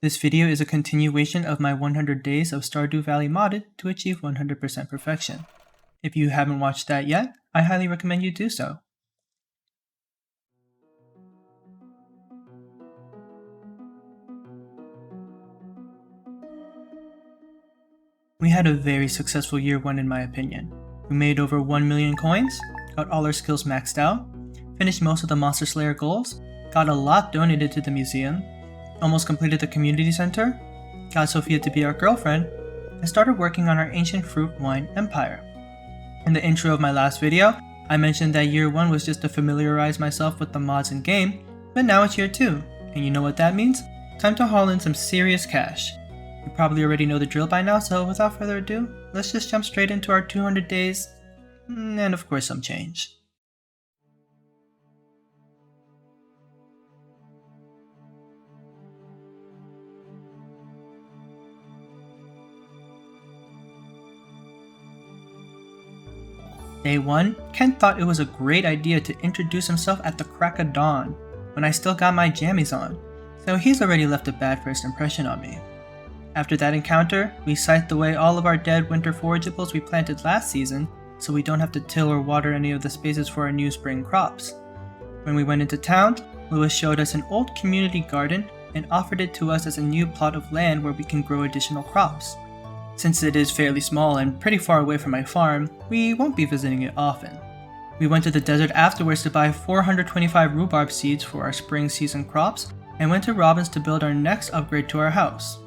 This video is a continuation of my 100 days of Stardew Valley modded to achieve 100% perfection. If you haven't watched that yet, I highly recommend you do so. We had a very successful year 1 in my opinion. We made over 1 million coins, got all our skills maxed out, finished most of the Monster Slayer goals, got a lot donated to the museum, almost completed the community center, got Sophia to be our girlfriend, and started working on our ancient fruit wine empire. In the intro of my last video, I mentioned that year 1 was just to familiarize myself with the mods in game, but now it's year 2, and you know what that means? Time to haul in some serious cash. You probably already know the drill by now, so without further ado, let's just jump straight into our 200 days, and of course some change. Day 1, Ken thought it was a great idea to introduce himself at the crack of dawn, when I still got my jammies on, so he's already left a bad first impression on me. After that encounter, we scythed away all of our dead winter forageables we planted last season, so we don't have to till or water any of the spaces for our new spring crops. When we went into town, Lewis showed us an old community garden and offered it to us as a new plot of land where we can grow additional crops. Since it is fairly small and pretty far away from my farm, we won't be visiting it often. We went to the desert afterwards to buy 425 rhubarb seeds for our spring season crops, and went to Robin's to build our next upgrade to our house.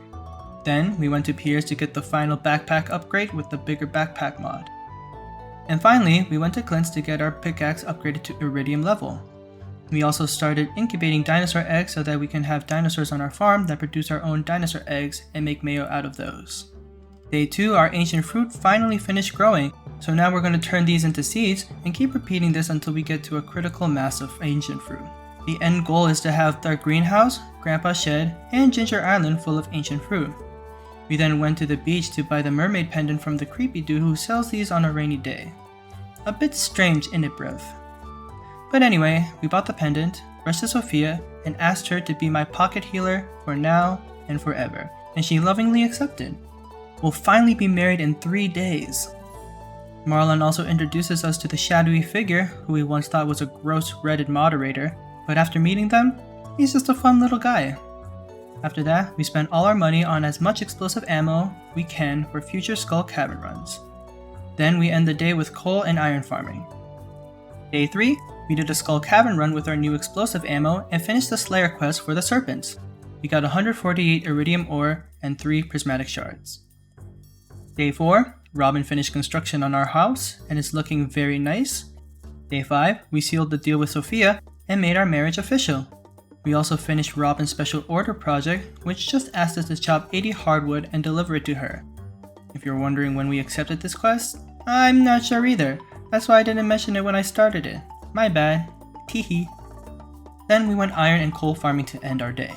Then, we went to Pierre's to get the final backpack upgrade with the bigger backpack mod. And finally, we went to Clint's to get our pickaxe upgraded to iridium level. We also started incubating dinosaur eggs so that we can have dinosaurs on our farm that produce our own dinosaur eggs and make mayo out of those. Day 2, our ancient fruit finally finished growing, so now we're going to turn these into seeds and keep repeating this until we get to a critical mass of ancient fruit. The end goal is to have our greenhouse, Grandpa's shed, and Ginger Island full of ancient fruit. We then went to the beach to buy the mermaid pendant from the creepy dude who sells these on a rainy day. A bit strange, innit, bruv? But anyway, we bought the pendant, rushed to Sophia, and asked her to be my pocket healer for now and forever, and she lovingly accepted. We'll finally be married in 3 days. Marlon also introduces us to the shadowy figure who we once thought was a gross Reddit moderator, but after meeting them, he's just a fun little guy. After that, we spent all our money on as much explosive ammo we can for future Skull Cavern runs. Then we end the day with coal and iron farming. Day 3, we did a Skull Cavern run with our new explosive ammo and finished the Slayer quest for the Serpents. We got 148 iridium ore and 3 prismatic shards. Day 4, Robin finished construction on our house and it's looking very nice. Day 5, we sealed the deal with Sophia and made our marriage official. We also finished Robin's special order project, which just asked us to chop 80 hardwood and deliver it to her. If you're wondering when we accepted this quest, I'm not sure either. That's why I didn't mention it when I started it. My bad. Teehee. Then we went iron and coal farming to end our day.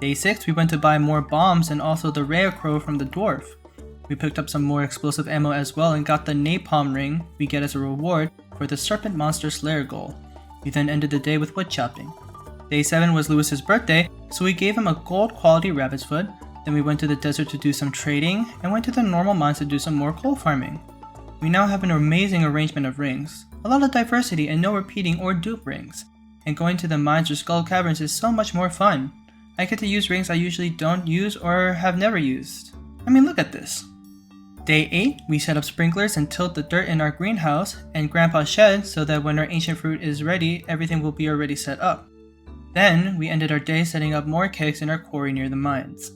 Day 6, we went to buy more bombs and also the rare crow from the dwarf. We picked up some more explosive ammo as well and got the napalm ring we get as a reward for the Serpent Monster Slayer goal. We then ended the day with wood chopping. Day 7 was Lewis's birthday, so we gave him a gold quality rabbit's foot. Then we went to the desert to do some trading and went to the normal mines to do some more coal farming. We now have an amazing arrangement of rings, a lot of diversity and no repeating or dupe rings. And going to the mines or skull caverns is so much more fun. I get to use rings I usually don't use or have never used. I mean, look at this. Day 8, we set up sprinklers and tilled the dirt in our greenhouse and Grandpa's shed so that when our ancient fruit is ready, everything will be already set up. Then, we ended our day setting up more kegs in our quarry near the mines.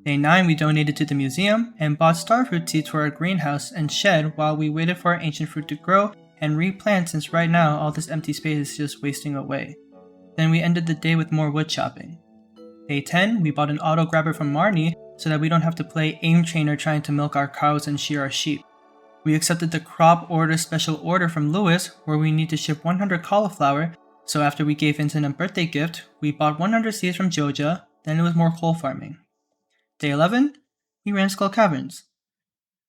Day 9, we donated to the museum and bought starfruit seeds for our greenhouse and shed while we waited for our ancient fruit to grow and replant since right now all this empty space is just wasting away. Then we ended the day with more wood chopping. Day 10, we bought an auto grabber from Marnie so that we don't have to play aim trainer trying to milk our cows and shear our sheep. We accepted the crop order special order from Lewis where we need to ship 100 cauliflower, so after we gave Vincent a birthday gift, we bought 100 seeds from Joja, then it was more coal farming. Day 11, we ran Skull Caverns.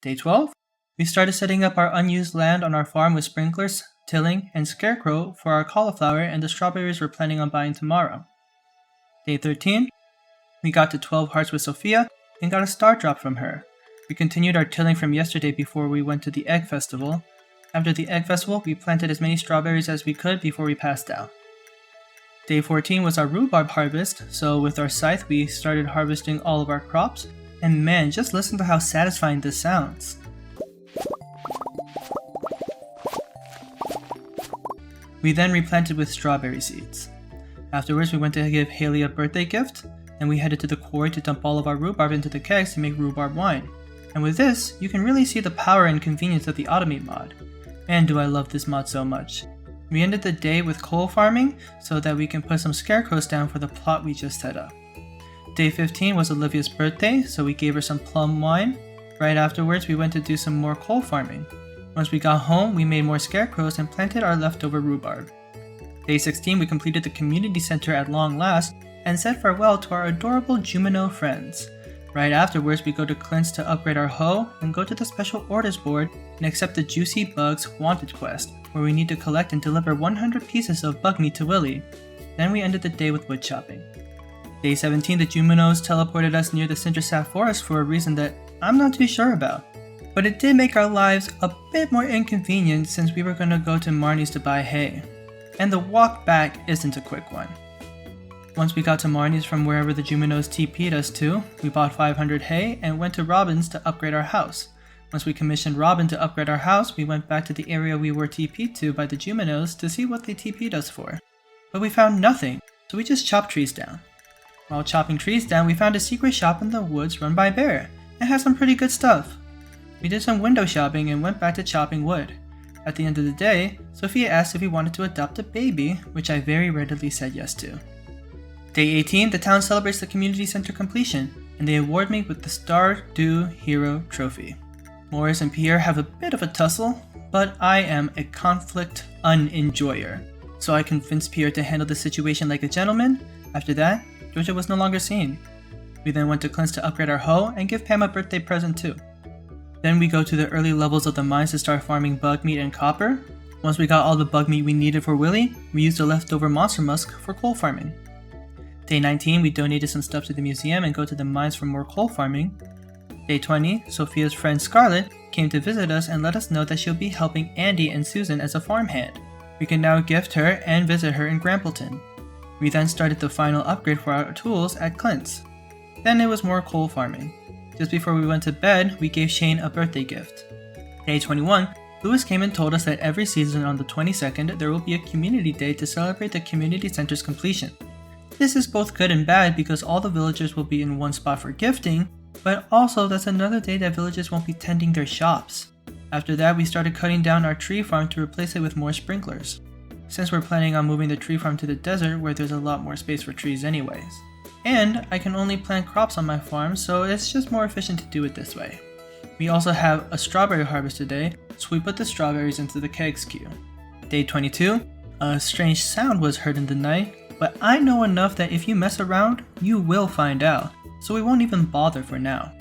Day 12, we started setting up our unused land on our farm with sprinklers, tilling, and scarecrow for our cauliflower and the strawberries we're planning on buying tomorrow. Day 13, We got to 12 hearts with Sophia and got a star drop from her. We continued our tilling from yesterday before we went to the Egg Festival. After the Egg Festival, we planted as many strawberries as we could before we passed out. Day 14 was our rhubarb harvest, so with our scythe we started harvesting all of our crops, and man, just listen to how satisfying this sounds. We then replanted with strawberry seeds. Afterwards, we went to give Haley a birthday gift, and we headed to the quarry to dump all of our rhubarb into the kegs to make rhubarb wine. And with this, you can really see the power and convenience of the Automate mod. Man, do I love this mod so much. We ended the day with coal farming so that we can put some scarecrows down for the plot we just set up. Day 15 was Olivia's birthday, so we gave her some plum wine. Right afterwards, we went to do some more coal farming. Once we got home, we made more scarecrows and planted our leftover rhubarb. Day 16, we completed the community center at long last and said farewell to our adorable Jumino friends. Right afterwards, we go to Clint's to upgrade our hoe and go to the special orders board and accept the Juicy Bugs Wanted quest, where we need to collect and deliver 100 pieces of bug meat to Willy. Then we ended the day with wood chopping. Day 17, the Juminos teleported us near the Cindersap Forest for a reason that I'm not too sure about. But it did make our lives a bit more inconvenient since we were going to go to Marnie's to buy hay. And the walk back isn't a quick one. Once we got to Marnie's from wherever the Juminos TP'd us to, we bought 500 hay and went to Robin's to upgrade our house. Once we commissioned Robin to upgrade our house, we went back to the area we were TP'd to by the Juminos to see what they TP'd us for. But we found nothing, so we just chopped trees down. While chopping trees down, we found a secret shop in the woods run by Bear. It had some pretty good stuff. We did some window shopping and went back to chopping wood. At the end of the day, Sophia asked if we wanted to adopt a baby, which I very readily said yes to. Day 18, the town celebrates the community center completion, and they award me with the Stardew Hero Trophy. Morris and Pierre have a bit of a tussle, but I am a conflict unenjoyer, so I convinced Pierre to handle the situation like a gentleman. After that, Georgia was no longer seen. We then went to Clint's to upgrade our hoe and give Pam a birthday present too. Then we go to the early levels of the mines to start farming bug meat and copper. Once we got all the bug meat we needed for Willy, we used the leftover monster musk for coal farming. Day 19, we donated some stuff to the museum and go to the mines for more coal farming. Day 20, Sophia's friend Scarlett came to visit us and let us know that she'll be helping Andy and Susan as a farmhand. We can now gift her and visit her in Grampleton. We then started the final upgrade for our tools at Clint's. Then it was more coal farming. Just before we went to bed, we gave Shane a birthday gift. Day 21, Lewis came and told us that every season on the 22nd there will be a community day to celebrate the community center's completion. This is both good and bad because all the villagers will be in one spot for gifting, but also that's another day that villagers won't be tending their shops. After that, we started cutting down our tree farm to replace it with more sprinklers, since we're planning on moving the tree farm to the desert where there's a lot more space for trees anyways. And I can only plant crops on my farm, so it's just more efficient to do it this way. We also have a strawberry harvest today, so we put the strawberries into the kegs queue. Day 22, a strange sound was heard in the night, but I know enough that if you mess around, you will find out, so we won't even bother for now.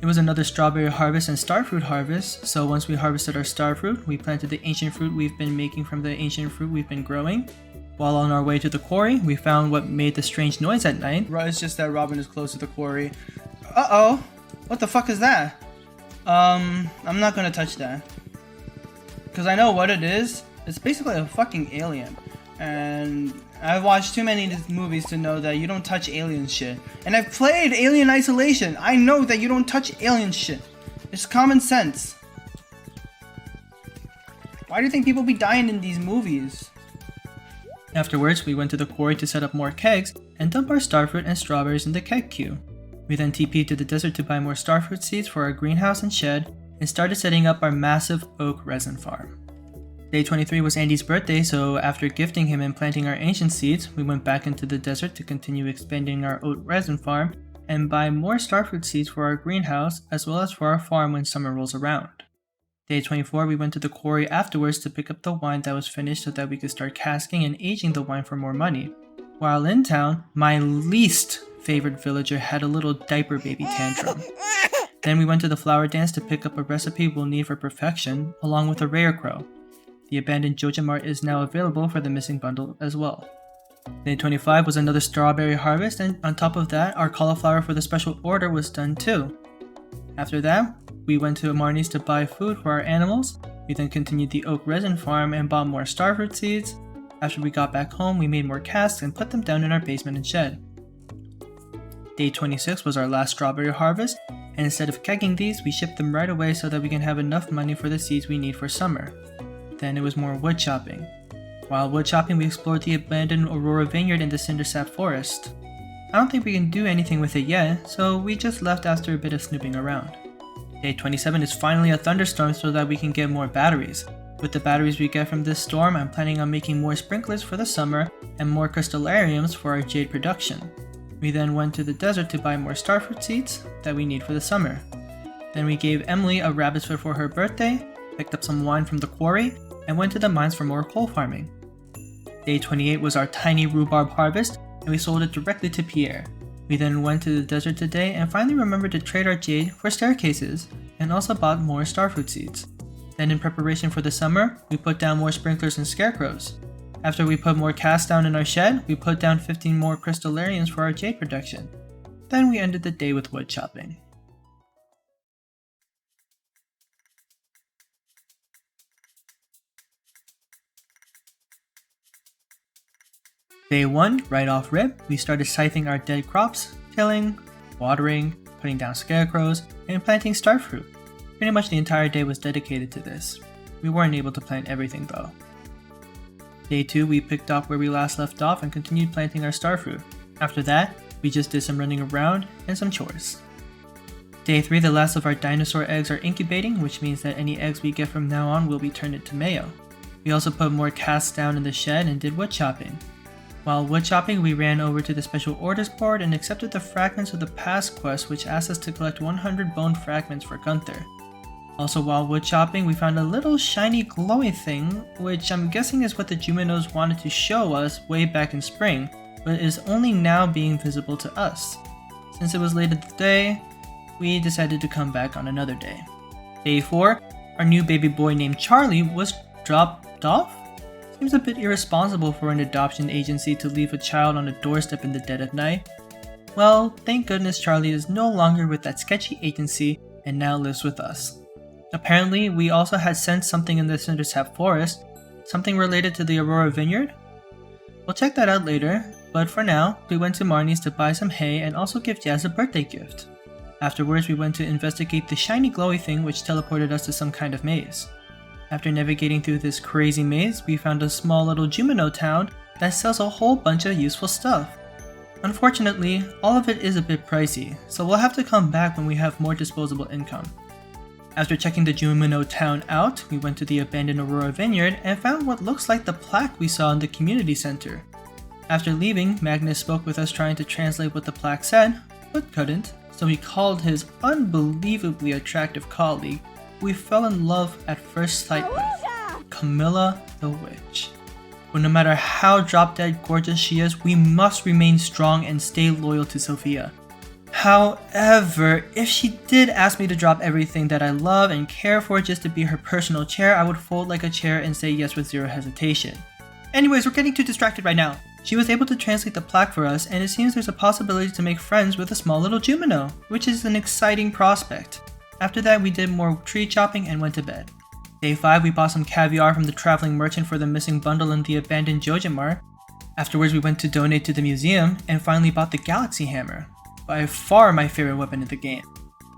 It was another strawberry harvest and starfruit harvest, so once we harvested our starfruit, we planted the ancient fruit we've been making from the ancient fruit we've been growing. While on our way to the quarry, we found what made the strange noise at night. It's just that Robin is close to the quarry. Uh-oh! What the fuck is that? I'm not gonna touch that. Because I know what it is. It's basically a fucking alien. And I've watched too many of these movies to know that you don't touch alien shit. And I've played Alien Isolation. I know that you don't touch alien shit. It's common sense. Why do you think people be dying in these movies? Afterwards, we went to the quarry to set up more kegs and dump our starfruit and strawberries in the keg queue. We then TP'd to the desert to buy more starfruit seeds for our greenhouse and shed and started setting up our massive oak resin farm. Day 23 was Andy's birthday, so after gifting him and planting our ancient seeds, we went back into the desert to continue expanding our oat resin farm and buy more starfruit seeds for our greenhouse as well as for our farm when summer rolls around. Day 24, we went to the quarry afterwards to pick up the wine that was finished so that we could start casking and aging the wine for more money. While in town, my least favorite villager had a little diaper baby tantrum. Then we went to the flower dance to pick up a recipe we'll need for perfection, along with a rare crow. The abandoned Joja Mart is now available for the missing bundle as well. Day 25 was another strawberry harvest, and on top of that, our cauliflower for the special order was done too. After that, we went to Marnie's to buy food for our animals. We then continued the oak resin farm and bought more starfruit seeds. After we got back home, we made more casks and put them down in our basement and shed. Day 26 was our last strawberry harvest, and instead of kegging these, we shipped them right away so that we can have enough money for the seeds we need for summer. Then it was more wood chopping. While wood chopping, we explored the abandoned Aurora Vineyard in the Cindersap Forest. I don't think we can do anything with it yet, so we just left after a bit of snooping around. Day 27 is finally a thunderstorm so that we can get more batteries. With the batteries we get from this storm, I'm planning on making more sprinklers for the summer and more crystallariums for our jade production. We then went to the desert to buy more starfruit seeds that we need for the summer. Then we gave Emily a rabbit's foot for her birthday, picked up some wine from the quarry, and went to the mines for more coal farming. Day 28 was our tiny rhubarb harvest, and we sold it directly to Pierre. We then went to the desert today and finally remembered to trade our jade for staircases, and also bought more starfruit seeds. Then in preparation for the summer, we put down more sprinklers and scarecrows. After we put more casks down in our shed, we put down 15 more crystallariums for our jade production. Then we ended the day with wood chopping. Day 1, right off rip, we started scything our dead crops, tilling, watering, putting down scarecrows, and planting starfruit. Pretty much the entire day was dedicated to this. We weren't able to plant everything though. Day 2, we picked up where we last left off and continued planting our starfruit. After that, we just did some running around and some chores. Day 3, the last of our dinosaur eggs are incubating, which means that any eggs we get from now on will be turned into mayo. We also put more casks down in the shed and did wood chopping. While wood chopping, we ran over to the special orders board and accepted the fragments of the past quest, which asked us to collect 100 bone fragments for Gunther. Also, while wood chopping, we found a little shiny glowy thing, which I'm guessing is what the Juminos wanted to show us way back in spring, but is only now being visible to us. Since it was late in the day, we decided to come back on another day. Day 4, our new baby boy named Charlie was dropped off? Seems a bit irresponsible for an adoption agency to leave a child on a doorstep in the dead of night. Well, thank goodness Charlie is no longer with that sketchy agency and now lives with us. Apparently, we also had sensed something in the Cindersap Forest, something related to the Aurora Vineyard? We'll check that out later, but for now, we went to Marnie's to buy some hay and also give Jazz a birthday gift. Afterwards, we went to investigate the shiny glowy thing which teleported us to some kind of maze. After navigating through this crazy maze, we found a small little Jumino town that sells a whole bunch of useful stuff. Unfortunately, all of it is a bit pricey, so we'll have to come back when we have more disposable income. After checking the Jumino town out, we went to the abandoned Aurora Vineyard and found what looks like the plaque we saw in the community center. After leaving, Magnus spoke with us trying to translate what the plaque said, but couldn't, so he called his unbelievably attractive colleague, who we fell in love at first sight with, Camilla the Witch. But no matter how drop-dead gorgeous she is, we must remain strong and stay loyal to Sophia. However, if she did ask me to drop everything that I love and care for just to be her personal chair, I would fold like a chair and say yes with zero hesitation. Anyways, we're getting too distracted right now. She was able to translate the plaque for us, and it seems there's a possibility to make friends with a small little Jumino, which is an exciting prospect. After that, we did more tree chopping and went to bed. Day 5, we bought some caviar from the traveling merchant for the missing bundle in the abandoned Joja Mart. Afterwards, we went to donate to the museum, and finally bought the Galaxy Hammer, by far my favorite weapon in the game.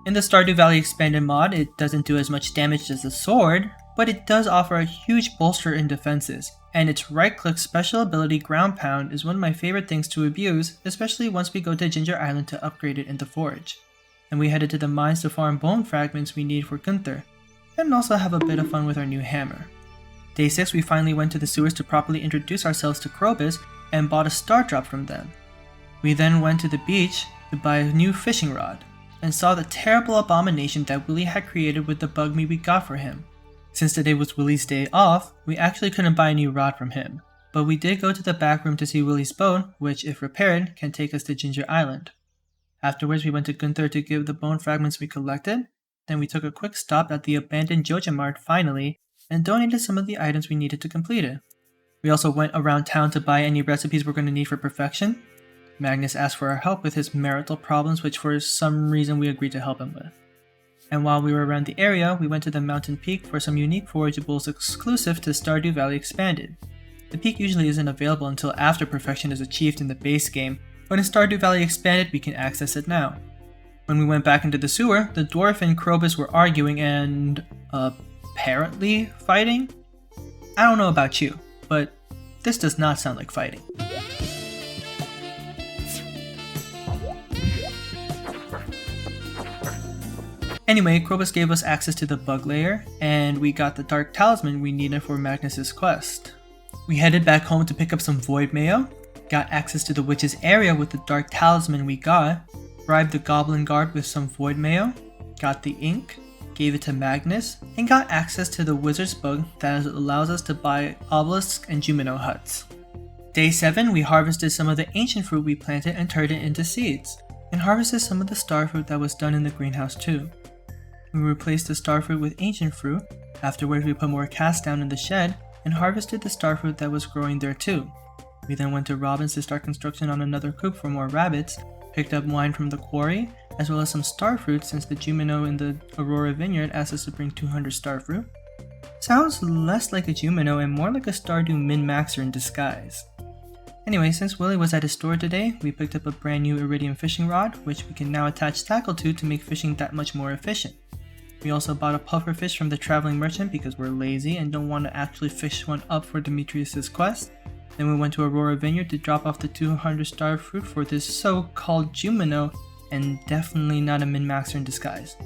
In the Stardew Valley expanded mod, it doesn't do as much damage as the sword, but it does offer a huge bolster in defenses, and its right-click special ability Ground Pound is one of my favorite things to abuse, especially once we go to Ginger Island to upgrade it in the forge. And we headed to the mines to farm bone fragments we need for Gunther, and also have a bit of fun with our new hammer. Day 6, we finally went to the sewers to properly introduce ourselves to Krobus and bought a star drop from them. We then went to the beach to buy a new fishing rod, and saw the terrible abomination that Willie had created with the bug meat we got for him. Since today was Willie's day off, we actually couldn't buy a new rod from him, but we did go to the back room to see Willie's boat, which if repaired, can take us to Ginger Island. Afterwards, we went to Gunther to give the bone fragments we collected, then we took a quick stop at the abandoned Joja Mart finally, and donated some of the items we needed to complete it. We also went around town to buy any recipes we're going to need for perfection. Magnus asked for our help with his marital problems, which for some reason we agreed to help him with. And while we were around the area, we went to the mountain peak for some unique forageables exclusive to Stardew Valley Expanded. The peak usually isn't available until after perfection is achieved in the base game, but in Stardew Valley Expanded we can access it now. When we went back into the sewer, the dwarf and Krobus were arguing and apparently fighting? I don't know about you, but this does not sound like fighting. Anyway, Krobus gave us access to the bug layer, and we got the dark talisman we needed for Magnus's quest. We headed back home to pick up some void mayo, got access to the witch's area with the dark talisman we got, bribed the goblin guard with some void mayo, got the ink, gave it to Magnus, and got access to the wizard's book that allows us to buy obelisks and Jumino huts. Day 7, we harvested some of the ancient fruit we planted and turned it into seeds, and harvested some of the star fruit that was done in the greenhouse too. We replaced the star fruit with ancient fruit. Afterwards, we put more casts down in the shed and harvested the star fruit that was growing there too. We then went to Robin's to start construction on another coop for more rabbits, picked up wine from the quarry, as well as some star fruit since the Jumino in the Aurora Vineyard asked us to bring 200 star fruit. Sounds less like a Jumino and more like a Stardew min-maxer in disguise. Anyway, since Willie was at his store today, we picked up a brand new iridium fishing rod, which we can now attach tackle to make fishing that much more efficient. We also bought a puffer fish from the traveling merchant because we're lazy and don't want to actually fish one up for Demetrius' quest. Then we went to Aurora Vineyard to drop off the 200 star fruit for this so-called Jumino, and definitely not a min-maxer in disguise.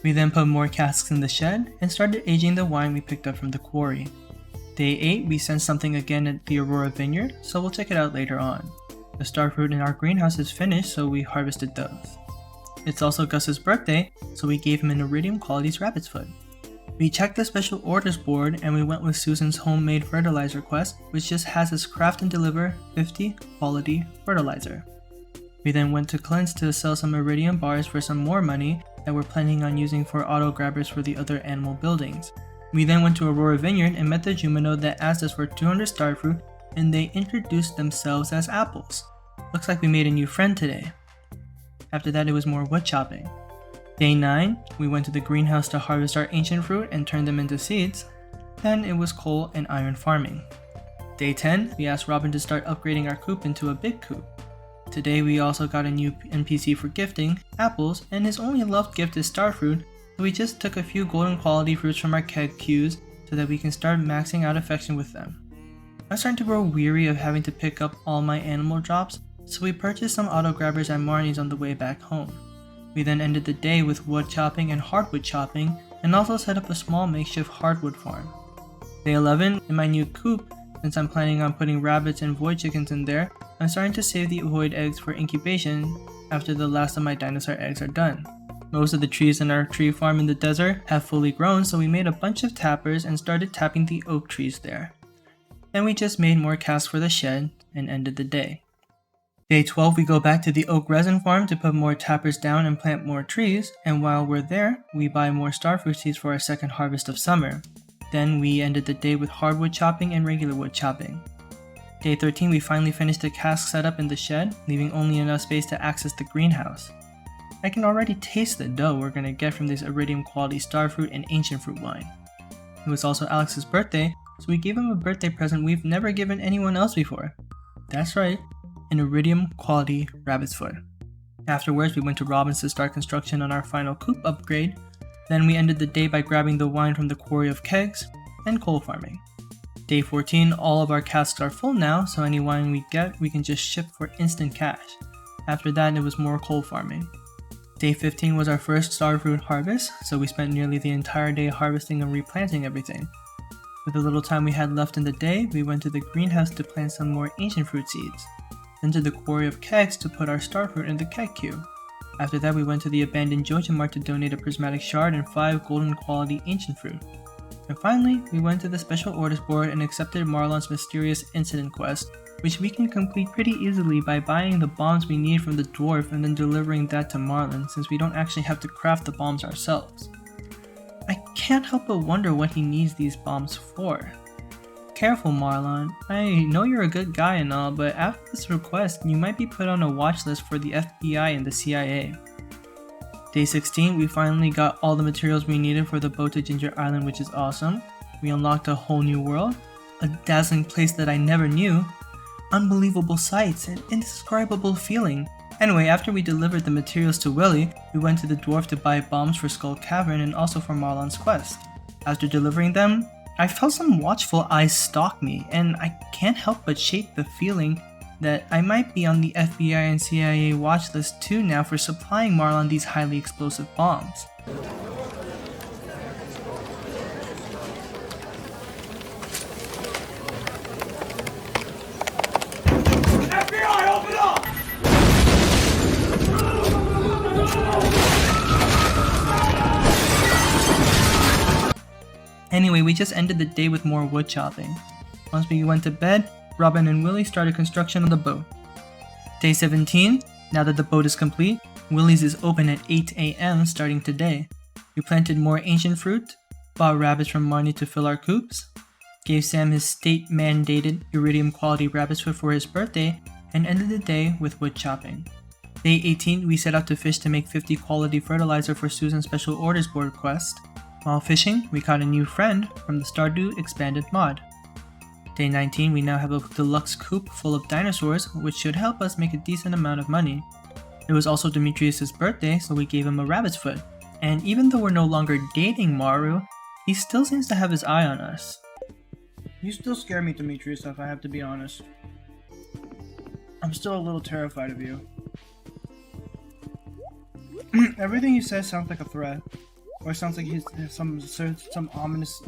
We then put more casks in the shed and started aging the wine we picked up from the quarry. Day 8, we sensed something again at the Aurora Vineyard, so we'll check it out later on. The star fruit in our greenhouse is finished, so we harvested those. It's also Gus's birthday, so we gave him an Iridium Qualities rabbit's foot. We checked the special orders board and we went with Susan's homemade fertilizer quest, which just has us craft and deliver 50 quality fertilizer. We then went to Clint's to sell some iridium bars for some more money that we're planning on using for auto grabbers for the other animal buildings. We then went to Aurora Vineyard and met the Jumino that asked us for 200 star fruit, and they introduced themselves as apples. Looks like we made a new friend today. After that, it was more wood chopping. Day 9, we went to the greenhouse to harvest our ancient fruit and turn them into seeds. Then it was coal and iron farming. Day 10, we asked Robin to start upgrading our coop into a big coop. Today we also got a new NPC for gifting, apples, and his only loved gift is star fruit, so we just took a few golden quality fruits from our keg queues so that we can start maxing out affection with them. I'm starting to grow weary of having to pick up all my animal drops, so we purchased some auto grabbers at Marnie's on the way back home. We then ended the day with wood chopping and hardwood chopping, and also set up a small makeshift hardwood farm. Day 11, in my new coop, since I'm planning on putting rabbits and void chickens in there, I'm starting to save the void eggs for incubation after the last of my dinosaur eggs are done. Most of the trees in our tree farm in the desert have fully grown, so we made a bunch of tappers and started tapping the oak trees there. Then we just made more casks for the shed and ended the day. Day 12, we go back to the oak resin farm to put more tappers down and plant more trees, and while we're there, we buy more starfruit seeds for our second harvest of summer. Then we ended the day with hardwood chopping and regular wood chopping. Day 13, we finally finished the cask setup in the shed, leaving only enough space to access the greenhouse. I can already taste the dough we're gonna get from this iridium quality starfruit and ancient fruit wine. It was also Alex's birthday, so we gave him a birthday present we've never given anyone else before. That's right, an iridium quality rabbit's foot. Afterwards, we went to Robin's to start construction on our final coop upgrade. Then we ended the day by grabbing the wine from the quarry of kegs and coal farming. Day 14, all of our casks are full now, so any wine we get, we can just ship for instant cash. After that, it was more coal farming. Day 15 was our first starfruit harvest, so we spent nearly the entire day harvesting and replanting everything. With the little time we had left in the day, we went to the greenhouse to plant some more ancient fruit seeds. Then to the quarry of kegs to put our starfruit in the keg queue. After that, we went to the abandoned Joja Mart to donate a prismatic shard and 5 golden quality ancient fruit. And finally, we went to the special orders board and accepted Marlon's mysterious incident quest, which we can complete pretty easily by buying the bombs we need from the dwarf and then delivering that to Marlon, since we don't actually have to craft the bombs ourselves. I can't help but wonder what he needs these bombs for. careful, Marlon. I know you're a good guy and all, but after this request, you might be put on a watch list for the FBI and the CIA. Day 16, we finally got all the materials we needed for the boat to Ginger Island, which is awesome. We unlocked a whole new world, a dazzling place that I never knew, unbelievable sights, and indescribable feeling. Anyway, after we delivered the materials to Willy, we went to the dwarf to buy bombs for Skull Cavern and also for Marlon's quest. After delivering them, I felt some watchful eyes stalk me, and I can't help but shake the feeling that I might be on the FBI and CIA watch list too now for supplying Marlon these highly explosive bombs. FBI, open up! Anyway, we just ended the day with more wood chopping. Once we went to bed, Robin and Willy started construction on the boat. Day 17, now that the boat is complete, Willy's is open at 8 AM starting today. We planted more ancient fruit, bought rabbits from Marnie to fill our coops, gave Sam his state-mandated iridium quality rabbit's foot for his birthday, and ended the day with wood chopping. Day 18, we set out to fish to make 50 quality fertilizer for Susan's special orders board quest. While fishing, we caught a new friend from the Stardew expanded mod. Day 19, we now have a deluxe coop full of dinosaurs, which should help us make a decent amount of money. It was also Demetrius' birthday, so we gave him a rabbit's foot. And even though we're no longer dating Maru, he still seems to have his eye on us. You still scare me, Demetrius, if I have to be honest. I'm still a little terrified of you. Everything you say sounds like a threat. Or sounds like he's some ominous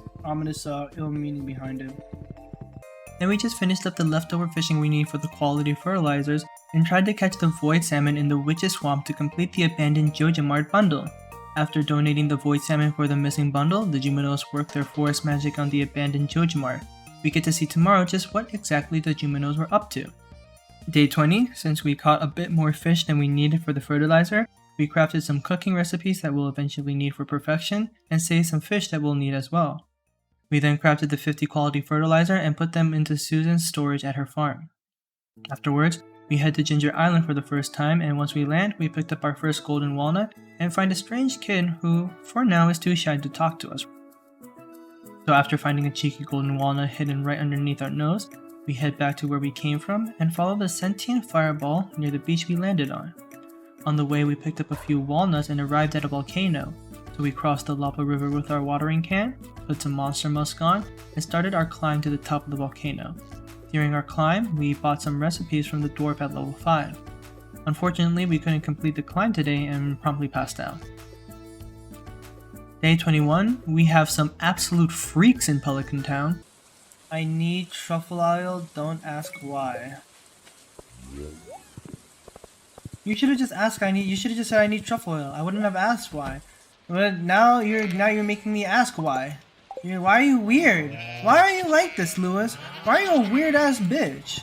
ill meaning behind it. Then we just finished up the leftover fishing we need for the quality fertilizers and tried to catch the void salmon in the Witch's Swamp to complete the abandoned Jojamart bundle. After donating the void salmon for the missing bundle, the Juminos worked their forest magic on the abandoned Jojamart. We get to see tomorrow just what exactly the Juminos were up to. Day 20, since we caught a bit more fish than we needed for the fertilizer, we crafted some cooking recipes that we'll eventually need for perfection, and saved some fish that we'll need as well. We then crafted the 50 quality fertilizer and put them into Susan's storage at her farm. Afterwards, we head to Ginger Island for the first time, and once we land, we picked up our first golden walnut and find a strange kid who, for now, is too shy to talk to us. So after finding a cheeky golden walnut hidden right underneath our nose, we head back to where we came from and follow the sentient fireball near the beach we landed on. On the way, we picked up a few walnuts and arrived at a volcano, so we crossed the lava river with our watering can, put some monster musk on, and started our climb to the top of the volcano. During our climb, we bought some recipes from the dwarf at level 5. Unfortunately, we couldn't complete the climb today and promptly passed out. Day 21, we have some absolute freaks in Pelican Town. I need truffle oil, don't ask why. You should have just asked. You should have just said I need truffle oil. I wouldn't have asked why. But now you're making me ask why. Why are you weird? Why are you like this, Lewis? Why are you a weird ass bitch?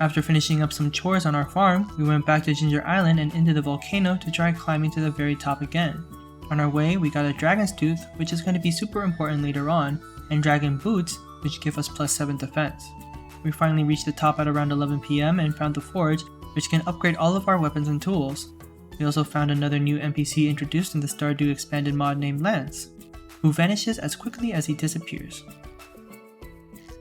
After finishing up some chores on our farm, we went back to Ginger Island and into the volcano to try climbing to the very top again. On our way, we got a dragon's tooth, which is going to be super important later on, and dragon boots, which give us +7 defense. We finally reached the top at around 11 PM and found the forge, which can upgrade all of our weapons and tools. We also found another new NPC introduced in the Stardew expanded mod named Lance, who vanishes as quickly as he disappears.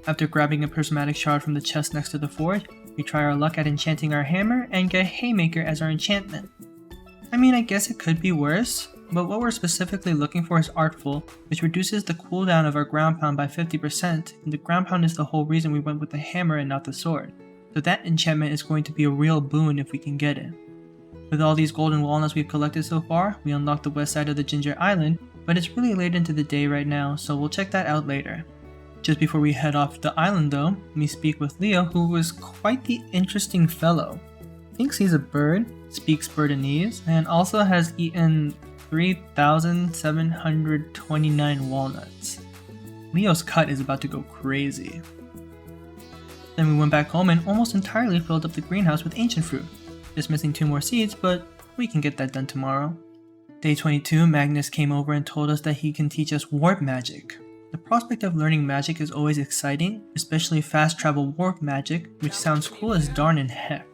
After grabbing a prismatic shard from the chest next to the forge, we try our luck at enchanting our hammer and get Haymaker as our enchantment. I mean, I guess it could be worse, but what we're specifically looking for is Artful, which reduces the cooldown of our ground pound by 50%, and the ground pound is the whole reason we went with the hammer and not the sword. So that enchantment is going to be a real boon if we can get it. With all these golden walnuts we've collected so far, we unlocked the west side of the Ginger Island, but it's really late into the day right now, so we'll check that out later. Just before we head off the island though, we speak with Leo, who was quite the interesting fellow. Thinks he's a bird, speaks Birdinese, and also has eaten 3,729 walnuts. Leo's cut is about to go crazy. Then we went back home and almost entirely filled up the greenhouse with ancient fruit. Just missing 2 more seeds, but we can get that done tomorrow. Day 22, Magnus came over and told us that he can teach us warp magic. The prospect of learning magic is always exciting, especially fast travel warp magic, which sounds cool as darn in heck.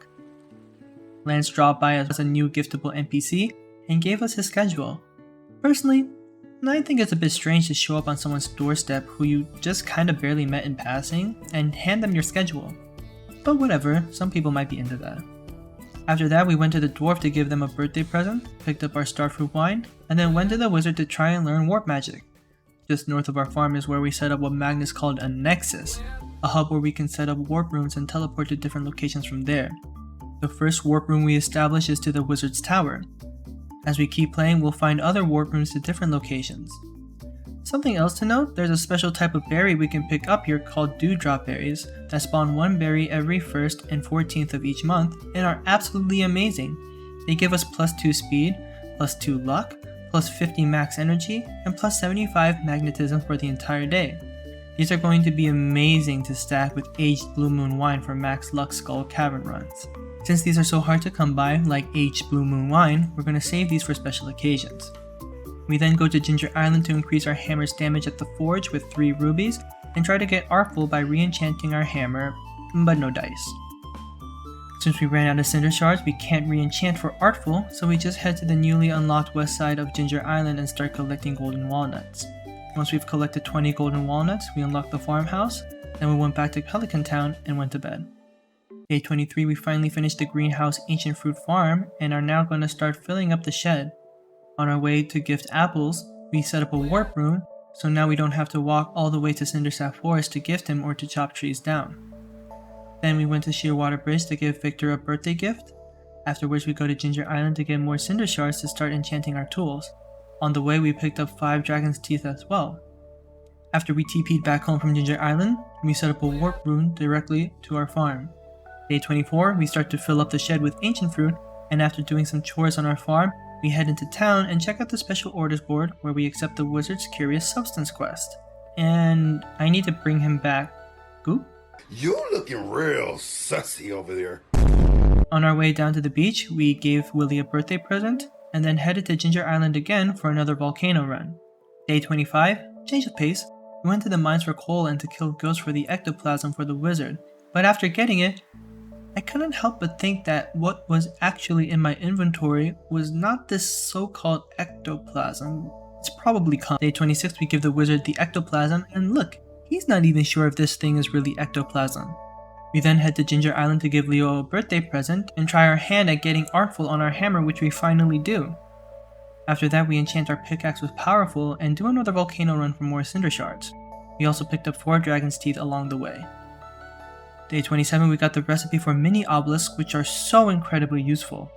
Lance dropped by as a new giftable NPC and gave us his schedule. Personally, I think it's a bit strange to show up on someone's doorstep who you just kinda barely met in passing and hand them your schedule. But whatever, some people might be into that. After that, we went to the dwarf to give them a birthday present, picked up our starfruit wine, and then went to the wizard to try and learn warp magic. Just north of our farm is where we set up what Magnus called a nexus, a hub where we can set up warp rooms and teleport to different locations from there. The first warp room we establish is to the wizard's tower. As we keep playing, we'll find other warp rooms to different locations. Something else to note, there's a special type of berry we can pick up here called dewdrop berries that spawn one berry every 1st and 14th of each month and are absolutely amazing. They give us +2 speed, +2 luck, +50 max energy, and +75 magnetism for the entire day. These are going to be amazing to stack with aged Blue Moon wine for max luck skull cavern runs. Since these are so hard to come by, like aged Blue Moon wine, we're going to save these for special occasions. We then go to Ginger Island to increase our hammer's damage at the forge with 3 rubies, and try to get artful by re-enchanting our hammer, but no dice. Since we ran out of cinder shards, we can't re-enchant for artful, so we just head to the newly unlocked west side of Ginger Island and start collecting golden walnuts. Once we've collected 20 golden walnuts, we unlocked the farmhouse, then we went back to Pelican Town and went to bed. Day 23, we finally finished the greenhouse ancient fruit farm and are now going to start filling up the shed. On our way to gift apples, we set up a warp room, so now we don't have to walk all the way to Cindersap Forest to gift him or to chop trees down. Then we went to Shearwater Bridge to give Victor a birthday gift, after which we go to Ginger Island to get more cinder shards to start enchanting our tools. On the way we picked up 5 dragon's teeth as well. After we TP'd back home from Ginger Island, we set up a warp room directly to our farm. Day 24, we start to fill up the shed with ancient fruit, and after doing some chores on our farm, we head into town and check out the special orders board where we accept the wizard's curious substance quest. And I need to bring him back. Goop? You looking real sussy over there. On our way down to the beach, we gave Willie a birthday present, and then headed to Ginger Island again for another volcano run. Day 25, change of pace, we went to the mines for coal and to kill ghosts for the ectoplasm for the wizard, but after getting it, I couldn't help but think that what was actually in my inventory was not this so-called ectoplasm. It's probably cum. Day 26, we give the wizard the ectoplasm, and look, he's not even sure if this thing is really ectoplasm. We then head to Ginger Island to give Leo a birthday present and try our hand at getting artful on our hammer, which we finally do. After that, we enchant our pickaxe with powerful and do another volcano run for more cinder shards. We also picked up 4 dragon's teeth along the way. Day 27, we got the recipe for mini obelisks, which are so incredibly useful.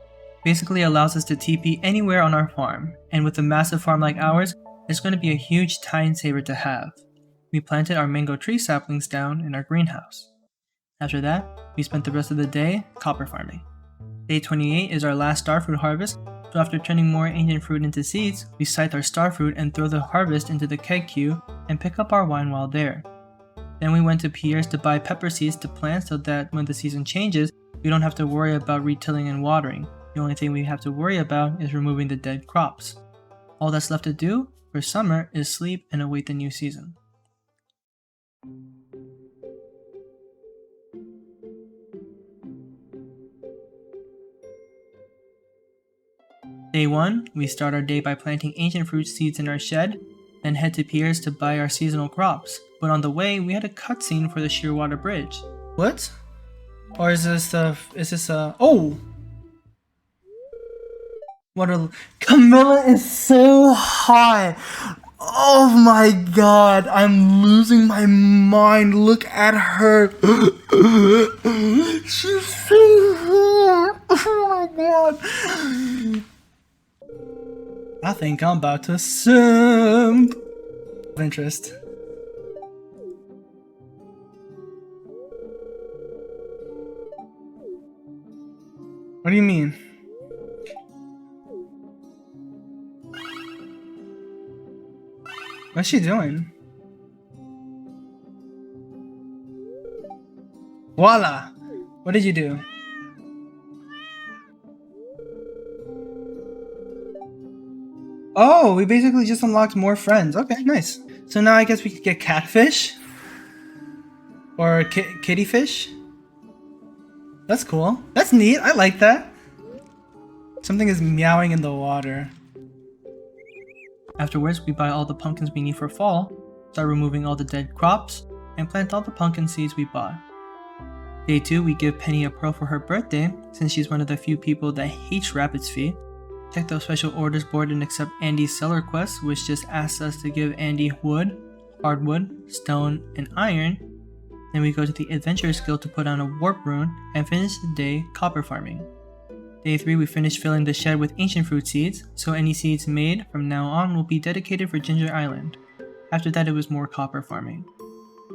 Basically allows us to TP anywhere on our farm, and with a massive farm like ours, it's going to be a huge time saver to have. We planted our mango tree saplings down in our greenhouse. After that, we spent the rest of the day copper farming. Day 28 is our last starfruit harvest, so after turning more ancient fruit into seeds, we scythe our starfruit and throw the harvest into the keg queue and pick up our wine while there. Then we went to Pierre's to buy pepper seeds to plant so that when the season changes, we don't have to worry about retilling and watering. The only thing we have to worry about is removing the dead crops. All that's left to do for summer is sleep and await the new season. Day 1, we start our day by planting ancient fruit seeds in our shed, then head to Pierre's to buy our seasonal crops. But on the way, we had a cutscene for the Shearwater Bridge. What? Or is this oh! Camilla is so hot! Oh my god, I'm losing my mind. Look at her. She's so hot. Oh my god. I think I'm about to simp. Interest. What do you mean? What's she doing? Voila! What did you do? Oh, we basically just unlocked more friends. Okay, nice. So now I guess we could get catfish? Or kitty fish? That's cool. That's neat. I like that. Something is meowing in the water. Afterwards, we buy all the pumpkins we need for fall, start removing all the dead crops, and plant all the pumpkin seeds we bought. Day 2, we give Penny a pearl for her birthday, since she's one of the few people that hates Rabbit's Feet. Check the special orders board and accept Andy's seller quest, which just asks us to give Andy wood, hardwood, stone, and iron. Then we go to the Adventurer's Guild to put on a warp rune and finish the day copper farming. Day 3, we finish filling the shed with ancient fruit seeds, so any seeds made from now on will be dedicated for Ginger Island. After that, it was more copper farming.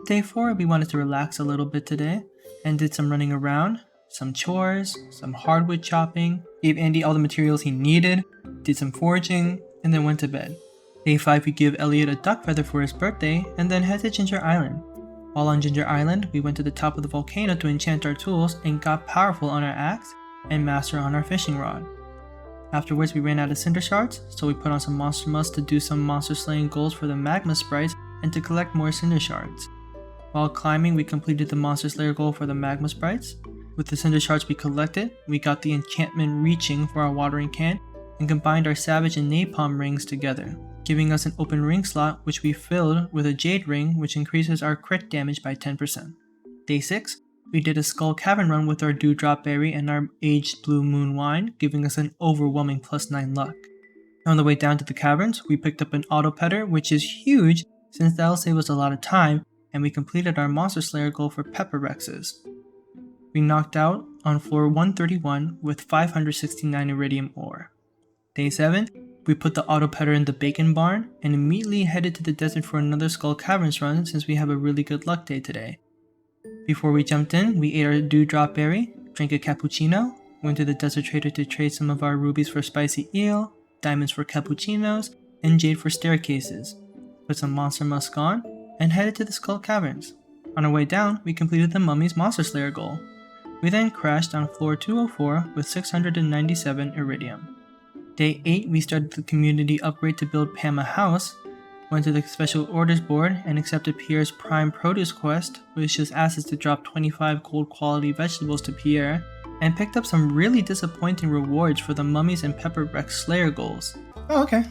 Day 4, we wanted to relax a little bit today and did some running around, some chores, some hardwood chopping, gave Andy all the materials he needed, did some foraging, and then went to bed. Day 5, we give Elliot a duck feather for his birthday and then head to Ginger Island. While on Ginger Island, we went to the top of the volcano to enchant our tools and got powerful on our axe and master on our fishing rod. Afterwards, we ran out of cinder shards, so we put on some monster musk to do some monster slaying goals for the magma sprites and to collect more cinder shards. While climbing, we completed the monster slayer goal for the magma sprites. With the cinder shards we collected, we got the enchantment reaching for our watering can and combined our savage and napalm rings together, giving us an open ring slot which we filled with a jade ring which increases our crit damage by 10%. Day 6, we did a skull cavern run with our dewdrop berry and our aged blue moon wine, giving us an overwhelming +9 luck. On the way down to the caverns, we picked up an auto petter, which is huge since that'll save us a lot of time, and we completed our monster slayer goal for pepper rexes. We knocked out on floor 131 with 569 iridium ore. Day 7, we put the auto petter in the bacon barn and immediately headed to the desert for another skull caverns run since we have a really good luck day today. Before we jumped in, we ate our dewdrop berry, drank a cappuccino, went to the desert trader to trade some of our rubies for spicy eel, diamonds for cappuccinos, and jade for staircases, put some monster musk on, and headed to the skull caverns. On our way down, we completed the mummy's monster slayer goal. We then crashed on floor 204 with 697 iridium. Day 8, we started the community upgrade to build Pam a house, went to the special orders board and accepted Pierre's prime produce quest, which just asked us to drop 25 gold quality vegetables to Pierre, and picked up some really disappointing rewards for the mummies and pepper rex slayer goals. Oh, okay.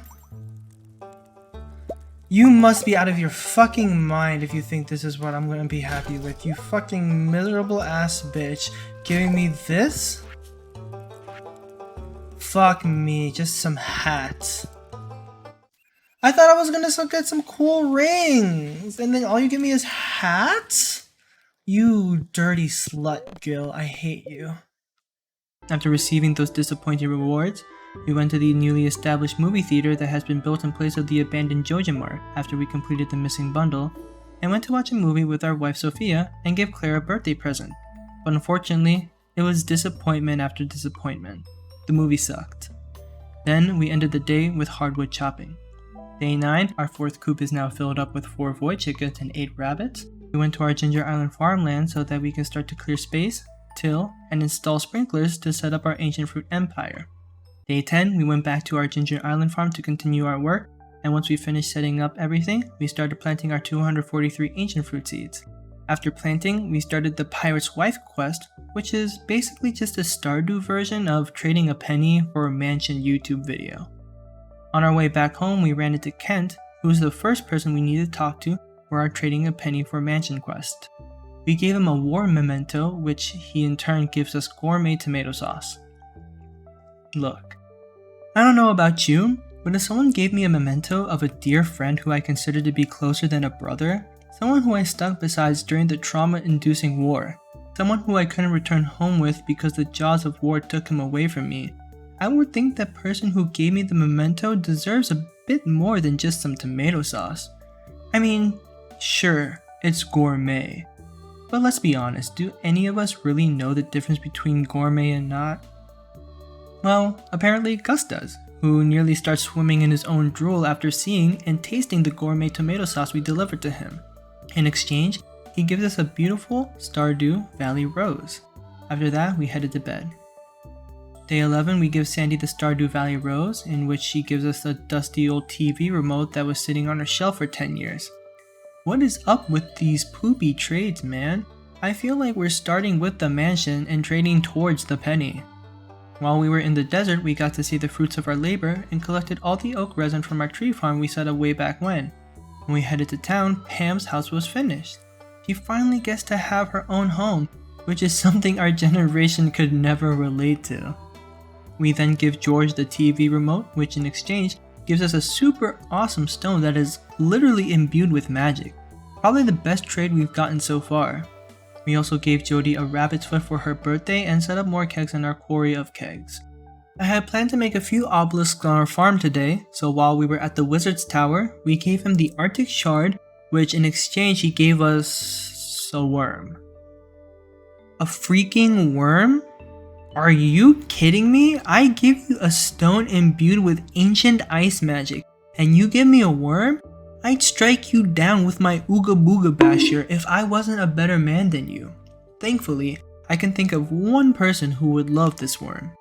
You must be out of your fucking mind if you think this is what I'm gonna be happy with. You fucking miserable ass bitch giving me this? Fuck me, just some hats. I thought I was gonna get some cool rings, and then all you give me is hats? You dirty slut, Gil, I hate you. After receiving those disappointing rewards, we went to the newly established movie theater that has been built in place of the abandoned Joja Mart after we completed the missing bundle, and went to watch a movie with our wife Sophia and give Claire a birthday present. But unfortunately, it was disappointment after disappointment. The movie sucked. Then we ended the day with hardwood chopping. Day 9, our 4th coop is now filled up with 4 void chickens and 8 rabbits. We went to our Ginger Island farmland so that we can start to clear space, till, and install sprinklers to set up our ancient fruit empire. Day 10, we went back to our Ginger Island farm to continue our work, and once we finished setting up everything, we started planting our 243 ancient fruit seeds. After planting, we started the Pirate's Wife quest, which is basically just a Stardew version of trading a penny for a mansion YouTube video. On our way back home, we ran into Kent, who was the first person we needed to talk to for our trading a penny for mansion quest. We gave him a war memento, which he in turn gives us gourmet tomato sauce. Look, I don't know about you, but if someone gave me a memento of a dear friend who I consider to be closer than a brother, someone who I stuck beside during the trauma-inducing war, someone who I couldn't return home with because the jaws of war took him away from me, I would think that person who gave me the memento deserves a bit more than just some tomato sauce. I mean, sure, it's gourmet. But let's be honest, do any of us really know the difference between gourmet and not? Well, apparently Gus does, who nearly starts swimming in his own drool after seeing and tasting the gourmet tomato sauce we delivered to him. In exchange, he gives us a beautiful Stardew Valley rose. After that, we headed to bed. Day 11, we give Sandy the Stardew Valley Rose, in which she gives us the dusty old TV remote that was sitting on her shelf for 10 years. What is up with these poopy trades, man? I feel like we're starting with the mansion and trading towards the penny. While we were in the desert, we got to see the fruits of our labor and collected all the oak resin from our tree farm we set up way back when. When we headed to town, Pam's house was finished. She finally gets to have her own home, which is something our generation could never relate to. We then give George the TV remote, which in exchange gives us a super awesome stone that is literally imbued with magic. Probably the best trade we've gotten so far. We also gave Jody a rabbit's foot for her birthday and set up more kegs in our quarry of kegs. I had planned to make a few obelisks on our farm today, so while we were at the wizard's tower, we gave him the Arctic shard, which in exchange he gave us a worm. A freaking worm? Are you kidding me? I give you a stone imbued with ancient ice magic, and you give me a worm? I'd strike you down with my Ooga Booga Basher if I wasn't a better man than you. Thankfully, I can think of one person who would love this worm.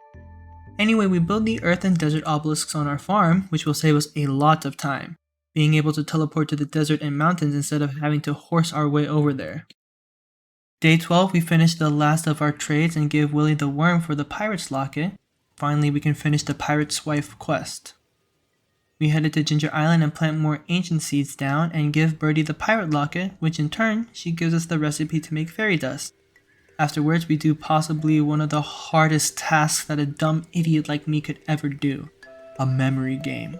Anyway, we built the earth and desert obelisks on our farm, which will save us a lot of time, being able to teleport to the desert and mountains instead of having to horse our way over there. Day 12, we finished the last of our trades and give Willie the worm for the pirate's locket. Finally, we can finish the pirate's wife quest. We headed to Ginger Island and plant more ancient seeds down and give Birdie the pirate locket, which in turn, she gives us the recipe to make fairy dust. Afterwards, we do possibly one of the hardest tasks that a dumb idiot like me could ever do. A memory game.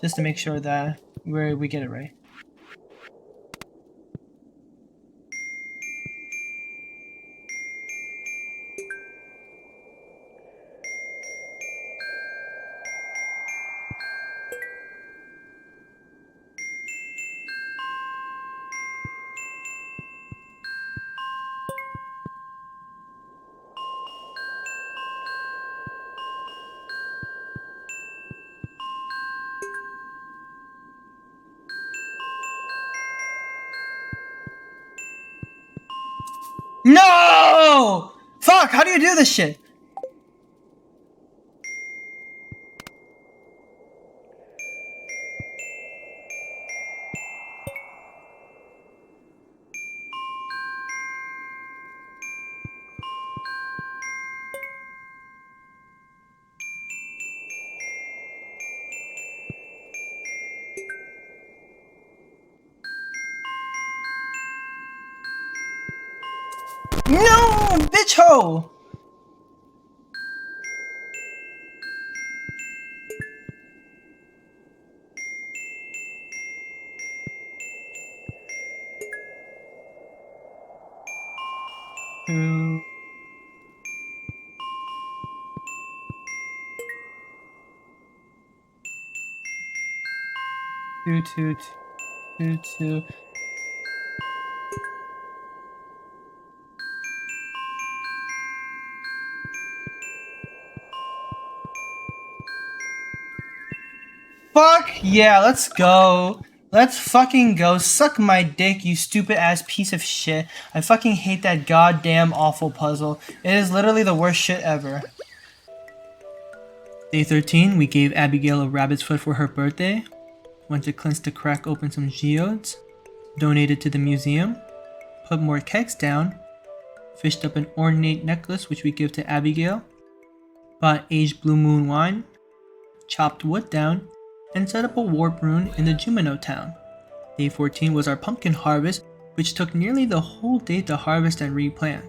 Just to make sure that we get it right. No! Fuck, how do you do this shit? No, bitch ho! Two. Fuck yeah, let's go. Let's fucking go. Suck my dick, you stupid ass piece of shit. I fucking hate that goddamn awful puzzle. It is literally the worst shit ever. Day 13, we gave Abigail a rabbit's foot for her birthday. Went to cleanse to crack open some geodes. Donated to the museum. Put more kegs down. Fished up an ornate necklace which we give to Abigail. Bought aged blue moon wine. Chopped wood down. And set up a warp rune in the Jumino town. Day 14 was our pumpkin harvest, which took nearly the whole day to harvest and replant.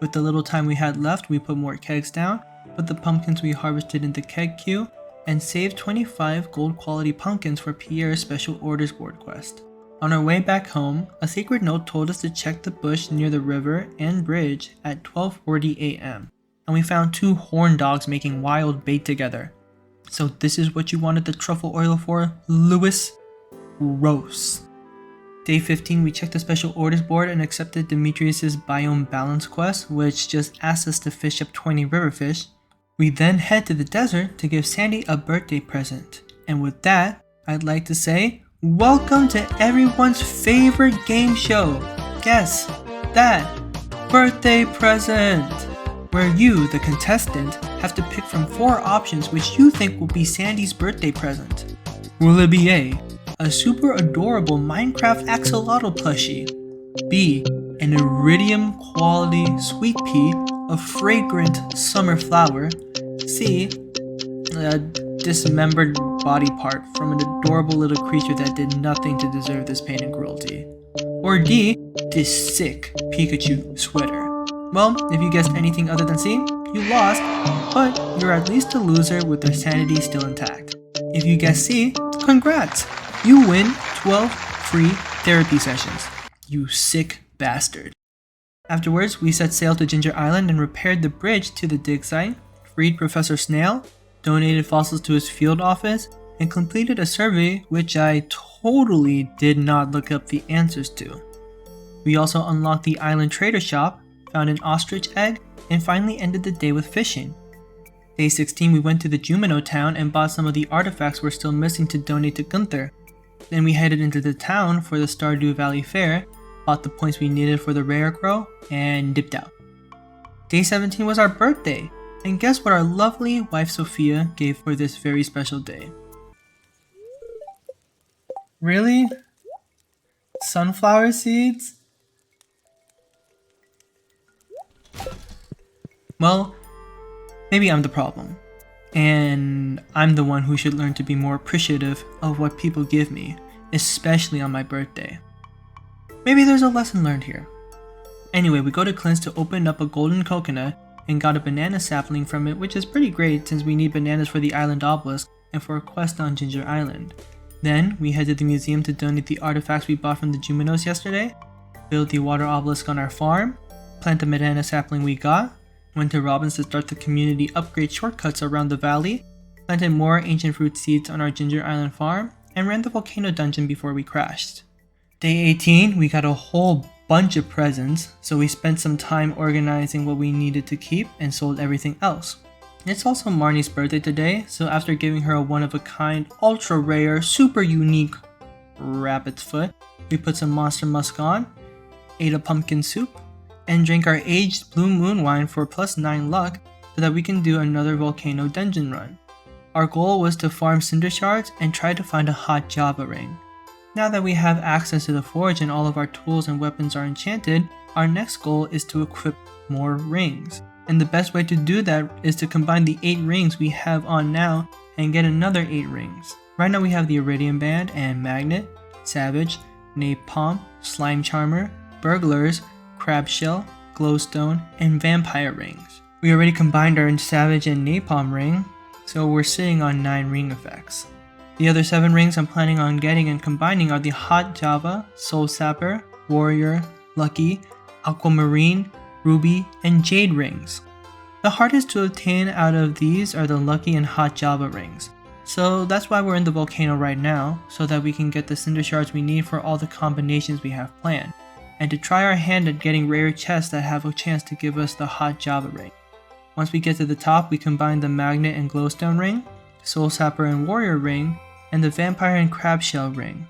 With the little time we had left, we put more kegs down, put the pumpkins we harvested in the keg queue, and saved 25 gold quality pumpkins for Pierre's special orders board quest. On our way back home, a sacred note told us to check the bush near the river and bridge at 12:40 a.m. And we found 2 horn dogs making wild bait together. So this is what you wanted the truffle oil for, Lewis? Gross. Day 15, we checked the special orders board and accepted Demetrius's biome balance quest, which just asked us to fish up 20 riverfish. We then head to the desert to give Sandy a birthday present. And with that, I'd like to say, welcome to everyone's favorite game show. Guess that, birthday present, where you, the contestant, have to pick from 4 options which you think will be Sandy's birthday present. Will it be A super adorable Minecraft axolotl plushie, B, an iridium quality sweet pea, a fragrant summer flower, C, a dismembered body part from an adorable little creature that did nothing to deserve this pain and cruelty, or D, this sick Pikachu sweater? Well, if you guessed anything other than C, you lost, but you're at least a loser with their sanity still intact. If you guessed C, congrats! You win 12 free therapy sessions, you sick bastard. Afterwards, we set sail to Ginger Island and repaired the bridge to the dig site, freed Professor Snail, donated fossils to his field office, and completed a survey which I totally did not look up the answers to. We also unlocked the island trader shop, found an ostrich egg, and finally ended the day with fishing. Day 16 we went to the Jumino town and bought some of the artifacts we're still missing to donate to Gunther. Then we headed into the town for the Stardew Valley Fair, bought the points we needed for the rare crow, and dipped out. Day 17 was our birthday, and guess what our lovely wife Sophia gave for this very special day? Really? Sunflower seeds? Well, maybe I'm the problem, and I'm the one who should learn to be more appreciative of what people give me, especially on my birthday. Maybe there's a lesson learned here. Anyway, we go to Clint's to open up a golden coconut and got a banana sapling from it, which is pretty great since we need bananas for the island obelisk and for a quest on Ginger Island. Then, we head to the museum to donate the artifacts we bought from the Juminos yesterday, build the water obelisk on our farm, plant the banana sapling we got, went to Robin's to start the community upgrade shortcuts around the valley, planted more ancient fruit seeds on our Ginger Island farm, and ran the volcano dungeon before we crashed. Day 18, we got a whole bunch of presents, so we spent some time organizing what we needed to keep and sold everything else. It's also Marnie's birthday today, so after giving her a one-of-a-kind, ultra-rare, super unique rabbit's foot, we put some monster musk on, ate a pumpkin soup, and drank our aged blue moon wine for +9 luck so that we can do another volcano dungeon run. Our goal was to farm cinder shards and try to find a hot Java ring. Now that we have access to the forge and all of our tools and weapons are enchanted, our next goal is to equip more rings. And the best way to do that is to combine the 8 rings we have on now and get another 8 rings. Right now we have the Iridium Band and Magnet, Savage, Napalm, Slime Charmer, Burglars, Crab Shell, Glowstone, and Vampire rings. We already combined our Savage and Napalm ring, so we're sitting on 9 ring effects. The other 7 rings I'm planning on getting and combining are the Hot Java, Soul Sapper, Warrior, Lucky, Aquamarine, Ruby, and Jade rings. The hardest to obtain out of these are the Lucky and Hot Java rings, so that's why we're in the volcano right now, so that we can get the cinder shards we need for all the combinations we have planned, and to try our hand at getting rare chests that have a chance to give us the Hot Java ring. Once we get to the top, we combine the Magnet and Glowstone ring, Soul Sapper and Warrior ring, and the Vampire and Crab Shell ring.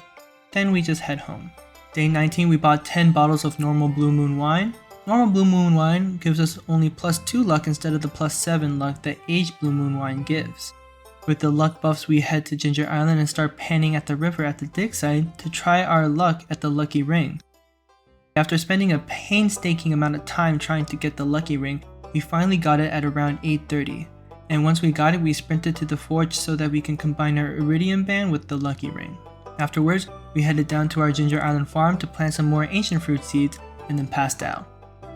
Then we just head home. Day 19 we bought 10 bottles of normal Blue Moon wine. Normal Blue Moon wine gives us only +2 luck instead of the +7 luck that aged Blue Moon wine gives. With the luck buffs we head to Ginger Island and start panning at the river at the dig site to try our luck at the lucky ring. After spending a painstaking amount of time trying to get the lucky ring, we finally got it at around 8:30. And once we got it, we sprinted to the forge so that we can combine our Iridium Band with the lucky ring. Afterwards, we headed down to our Ginger Island farm to plant some more ancient fruit seeds and then passed out.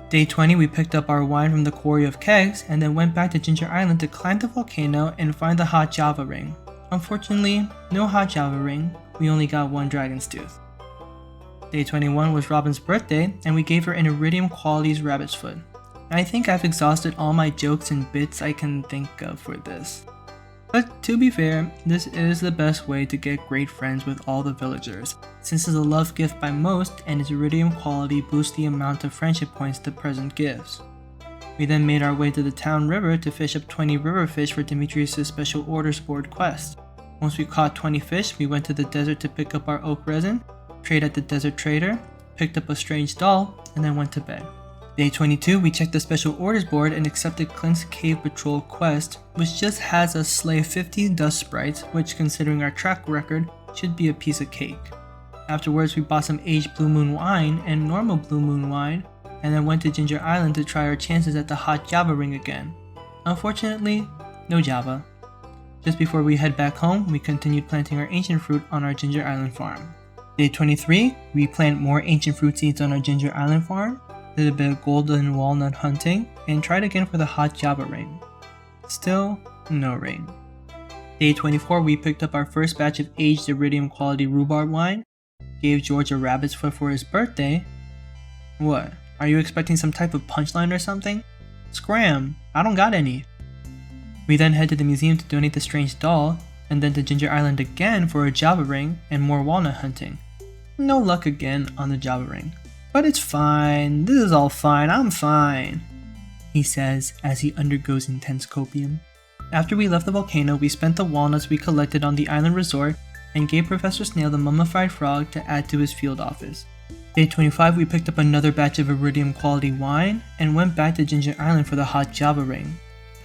Day 20, we picked up our wine from the Quarry of Kegs and then went back to Ginger Island to climb the volcano and find the Hot Java ring. Unfortunately, no Hot Java ring, we only got 1 dragon's tooth. Day 21 was Robin's birthday and we gave her an Iridium Qualities rabbit's foot. I think I've exhausted all my jokes and bits I can think of for this. But to be fair, this is the best way to get great friends with all the villagers, since it's a love gift by most and its Iridium quality boosts the amount of friendship points the present gives. We then made our way to the town river to fish up 20 river fish for Demetrius' special orders board quest. Once we caught 20 fish, we went to the desert to pick up our oak resin, trade at the desert trader, picked up a strange doll, and then went to bed. Day 22, we checked the special orders board and accepted Clint's Cave Patrol quest, which just has us slay 50 dust sprites, which considering our track record, should be a piece of cake. Afterwards, we bought some aged Blue Moon wine and normal Blue Moon wine, and then went to Ginger Island to try our chances at the hot Java ring again. Unfortunately, no Java. Just before we head back home, we continued planting our ancient fruit on our Ginger Island farm. Day 23, we plant more ancient fruit seeds on our Ginger Island farm, did a bit of golden walnut hunting, and tried again for the hot Java ring. Still, no ring. Day 24, we picked up our first batch of aged iridium quality rhubarb wine, gave George a rabbit's foot for his birthday. What, are you expecting some type of punchline or something? Scram, I don't got any. We then head to the museum to donate the strange doll, and then to Ginger Island again for a Java ring and more walnut hunting. No luck again on the Java ring. But it's fine, this is all fine, I'm fine, he says as he undergoes intense copium. After we left the volcano, we spent the walnuts we collected on the island resort and gave Professor Snail the mummified frog to add to his field office. Day 25, we picked up another batch of iridium quality wine and went back to Ginger Island for the hot Java ring.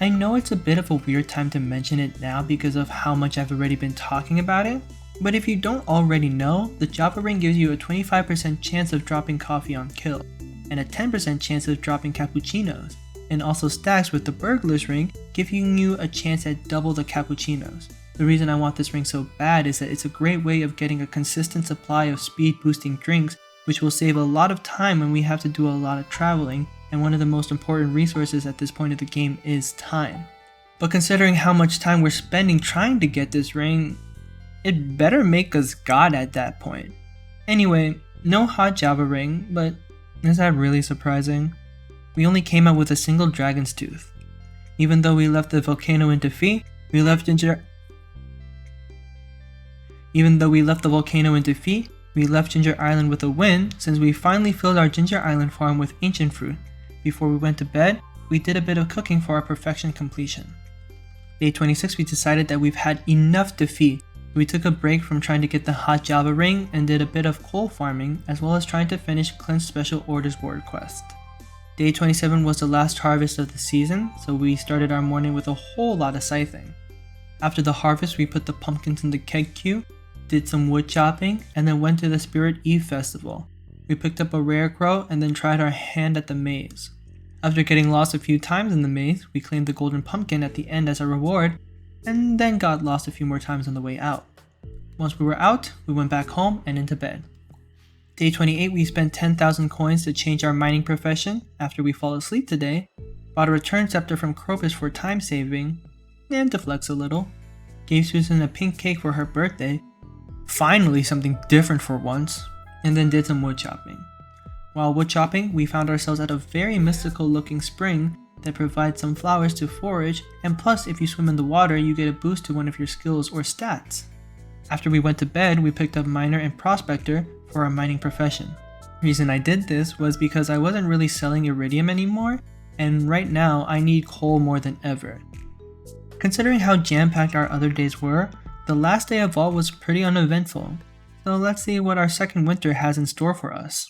I know it's a bit of a weird time to mention it now because of how much I've already been talking about it, but if you don't already know, the Java ring gives you a 25% chance of dropping coffee on kill, and a 10% chance of dropping cappuccinos, and also stacks with the burglar's ring, giving you a chance at double the cappuccinos. The reason I want this ring so bad is that it's a great way of getting a consistent supply of speed boosting drinks, which will save a lot of time when we have to do a lot of traveling, and one of the most important resources at this point of the game is time. But considering how much time we're spending trying to get this ring, it better make us God at that point. Anyway, no hot Java ring, but is that really surprising? We only came out with a single dragon's tooth. Even though we left the volcano in defeat, we left Ginger Island with a win since we finally filled our Ginger Island farm with ancient fruit. Before we went to bed, we did a bit of cooking for our perfection completion. Day 26, we decided that we've had enough defeat. We took a break from trying to get the hot Java ring and did a bit of coal farming as well as trying to finish Clint's special orders board quest. Day 27 was the last harvest of the season, so we started our morning with a whole lot of scything. After the harvest, we put the pumpkins in the keg queue, did some wood chopping, and then went to the Spirit Eve festival. We picked up a rare crow and then tried our hand at the maze. After getting lost a few times in the maze, we claimed the golden pumpkin at the end as a reward, and then got lost a few more times on the way out. Once we were out, we went back home and into bed. Day 28, we spent 10,000 coins to change our mining profession after we fall asleep today, bought a return scepter from Crocus for time saving, and to flex a little, gave Susan a pink cake for her birthday, finally something different for once, and then did some wood chopping. While wood chopping, we found ourselves at a very mystical looking spring that provides some flowers to forage, and plus if you swim in the water you get a boost to one of your skills or stats. After we went to bed, we picked up Miner and Prospector for our mining profession. The reason I did this was because I wasn't really selling iridium anymore, and right now I need coal more than ever. Considering how jam-packed our other days were, the last day of Vault was pretty uneventful, so let's see what our second winter has in store for us.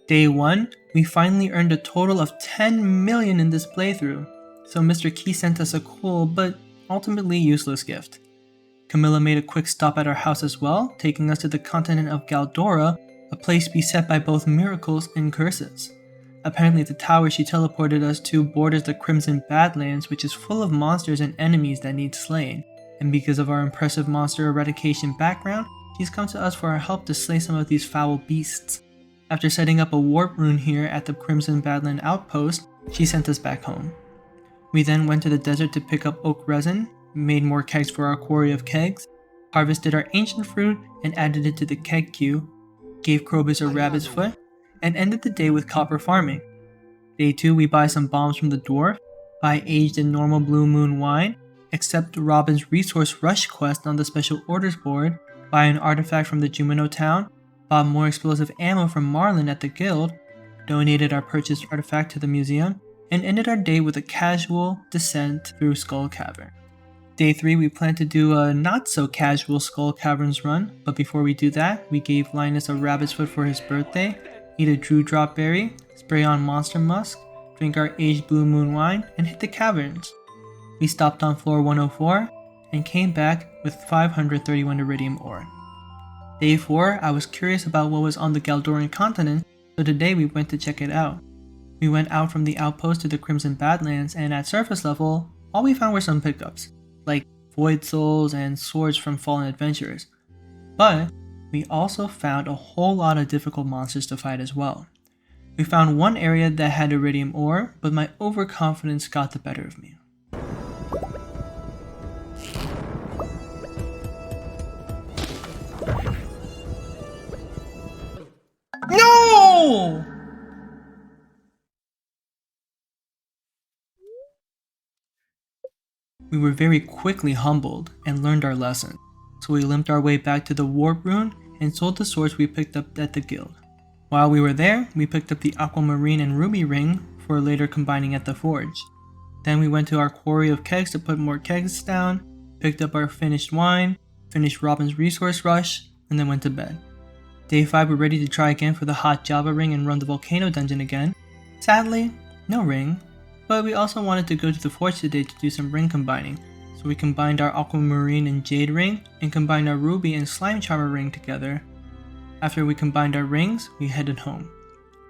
Day 1, we finally earned a total of 10 million in this playthrough, so Mr. Key sent us a cool but ultimately useless gift. Camilla made a quick stop at our house as well, taking us to the continent of Galdora, a place beset by both miracles and curses. Apparently the tower she teleported us to borders the Crimson Badlands, which is full of monsters and enemies that need slaying, and because of our impressive monster eradication background, she's come to us for our help to slay some of these foul beasts. After setting up a warp rune here at the Crimson Badland outpost, she sent us back home. We then went to the desert to pick up oak resin, made more kegs for our quarry of kegs, harvested our ancient fruit and added it to the keg queue, gave Krobus a rabbit's foot, and ended the day with copper farming. Day 2, we buy some bombs from the dwarf, buy aged and normal Blue Moon wine, accept Robin's resource rush quest on the special orders board, buy an artifact from the Jumino town, bought more explosive ammo from Marlin at the guild, donated our purchased artifact to the museum, and ended our day with a casual descent through Skull Cavern. Day 3, we plan to do a not so casual Skull Caverns run, but before we do that, we gave Linus a rabbit's foot for his birthday, eat a Dewdrop berry, spray on Monster Musk, drink our aged Blue Moon wine, and hit the caverns. We stopped on floor 104 and came back with 531 iridium ore. Day 4, I was curious about what was on the Galdorian continent, so today we went to check it out. We went out from the outpost to the Crimson Badlands, and at surface level, all we found were some pickups, like Void Souls and swords from fallen adventurers. But we also found a whole lot of difficult monsters to fight as well. We found one area that had iridium ore, but my overconfidence got the better of me. No! We were very quickly humbled and learned our lesson, so we limped our way back to the Warp Rune and sold the swords we picked up at the guild. While we were there, we picked up the Aquamarine and Ruby ring for later combining at the forge. Then we went to our quarry of kegs to put more kegs down, picked up our finished wine, finished Robin's resource rush, and then went to bed. Day 5, we're ready to try again for the hot Java ring and run the volcano dungeon again. Sadly, no ring, but we also wanted to go to the forge today to do some ring combining, so we combined our Aquamarine and Jade ring and combined our Ruby and Slime Charmer ring together. After we combined our rings, we headed home.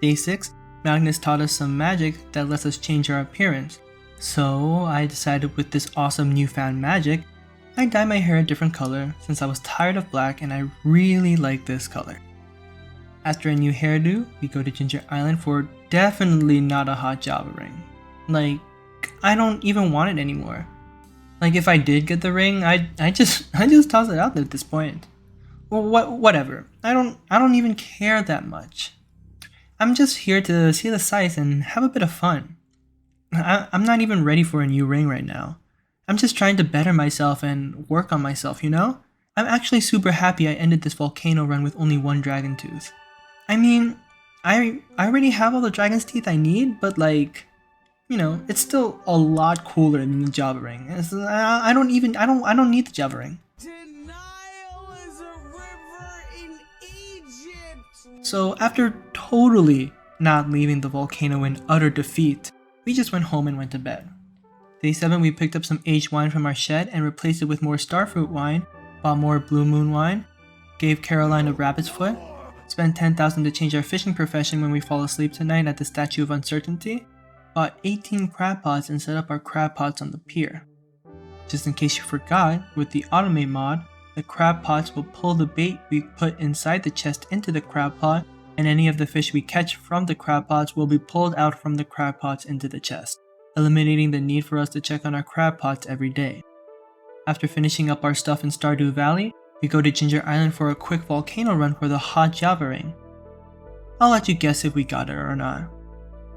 Day 6, Magnus taught us some magic that lets us change our appearance, so I decided with this awesome newfound magic, I dyed my hair a different color since I was tired of black and I really like this color. After a new hairdo, we go to Ginger Island for definitely not a hot Java ring. Like, I don't even want it anymore. Like, if I did get the ring, I just toss it out there at this point. Well, whatever. I don't even care that much. I'm just here to see the Scythe and have a bit of fun. I'm not even ready for a new ring right now. I'm just trying to better myself and work on myself, you know? I'm actually super happy I ended this volcano run with only one dragon tooth. I mean, I already have all the dragon's teeth I need, but like, you know, it's still a lot cooler than the Java ring. I don't need the Java ring. Denial is a river in Egypt. So after totally not leaving the volcano in utter defeat, we just went home and went to bed. Day 7, we picked up some aged wine from our shed and replaced it with more starfruit wine, bought more blue moon wine, gave Caroline a rabbit's foot, spent 10,000 to change our fishing profession when we fall asleep tonight at the Statue of Uncertainty, bought 18 crab pots and set up our crab pots on the pier. Just in case you forgot, with the automate mod, the crab pots will pull the bait we put inside the chest into the crab pot, and any of the fish we catch from the crab pots will be pulled out from the crab pots into the chest, eliminating the need for us to check on our crab pots every day. After finishing up our stuff in Stardew Valley, we go to Ginger Island for a quick volcano run for the hot Java ring. I'll let you guess if we got it or not.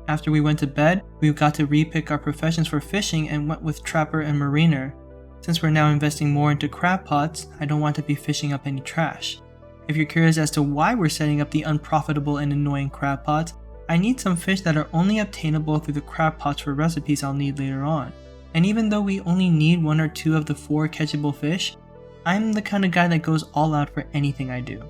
After we went to bed, we got to re-pick our professions for fishing and went with Trapper and Mariner. Since we're now investing more into crab pots, I don't want to be fishing up any trash. If you're curious as to why we're setting up the unprofitable and annoying crab pots, I need some fish that are only obtainable through the crab pots for recipes I'll need later on. And even though we only need 1 or 2 of the 4 catchable fish, I'm the kind of guy that goes all out for anything I do.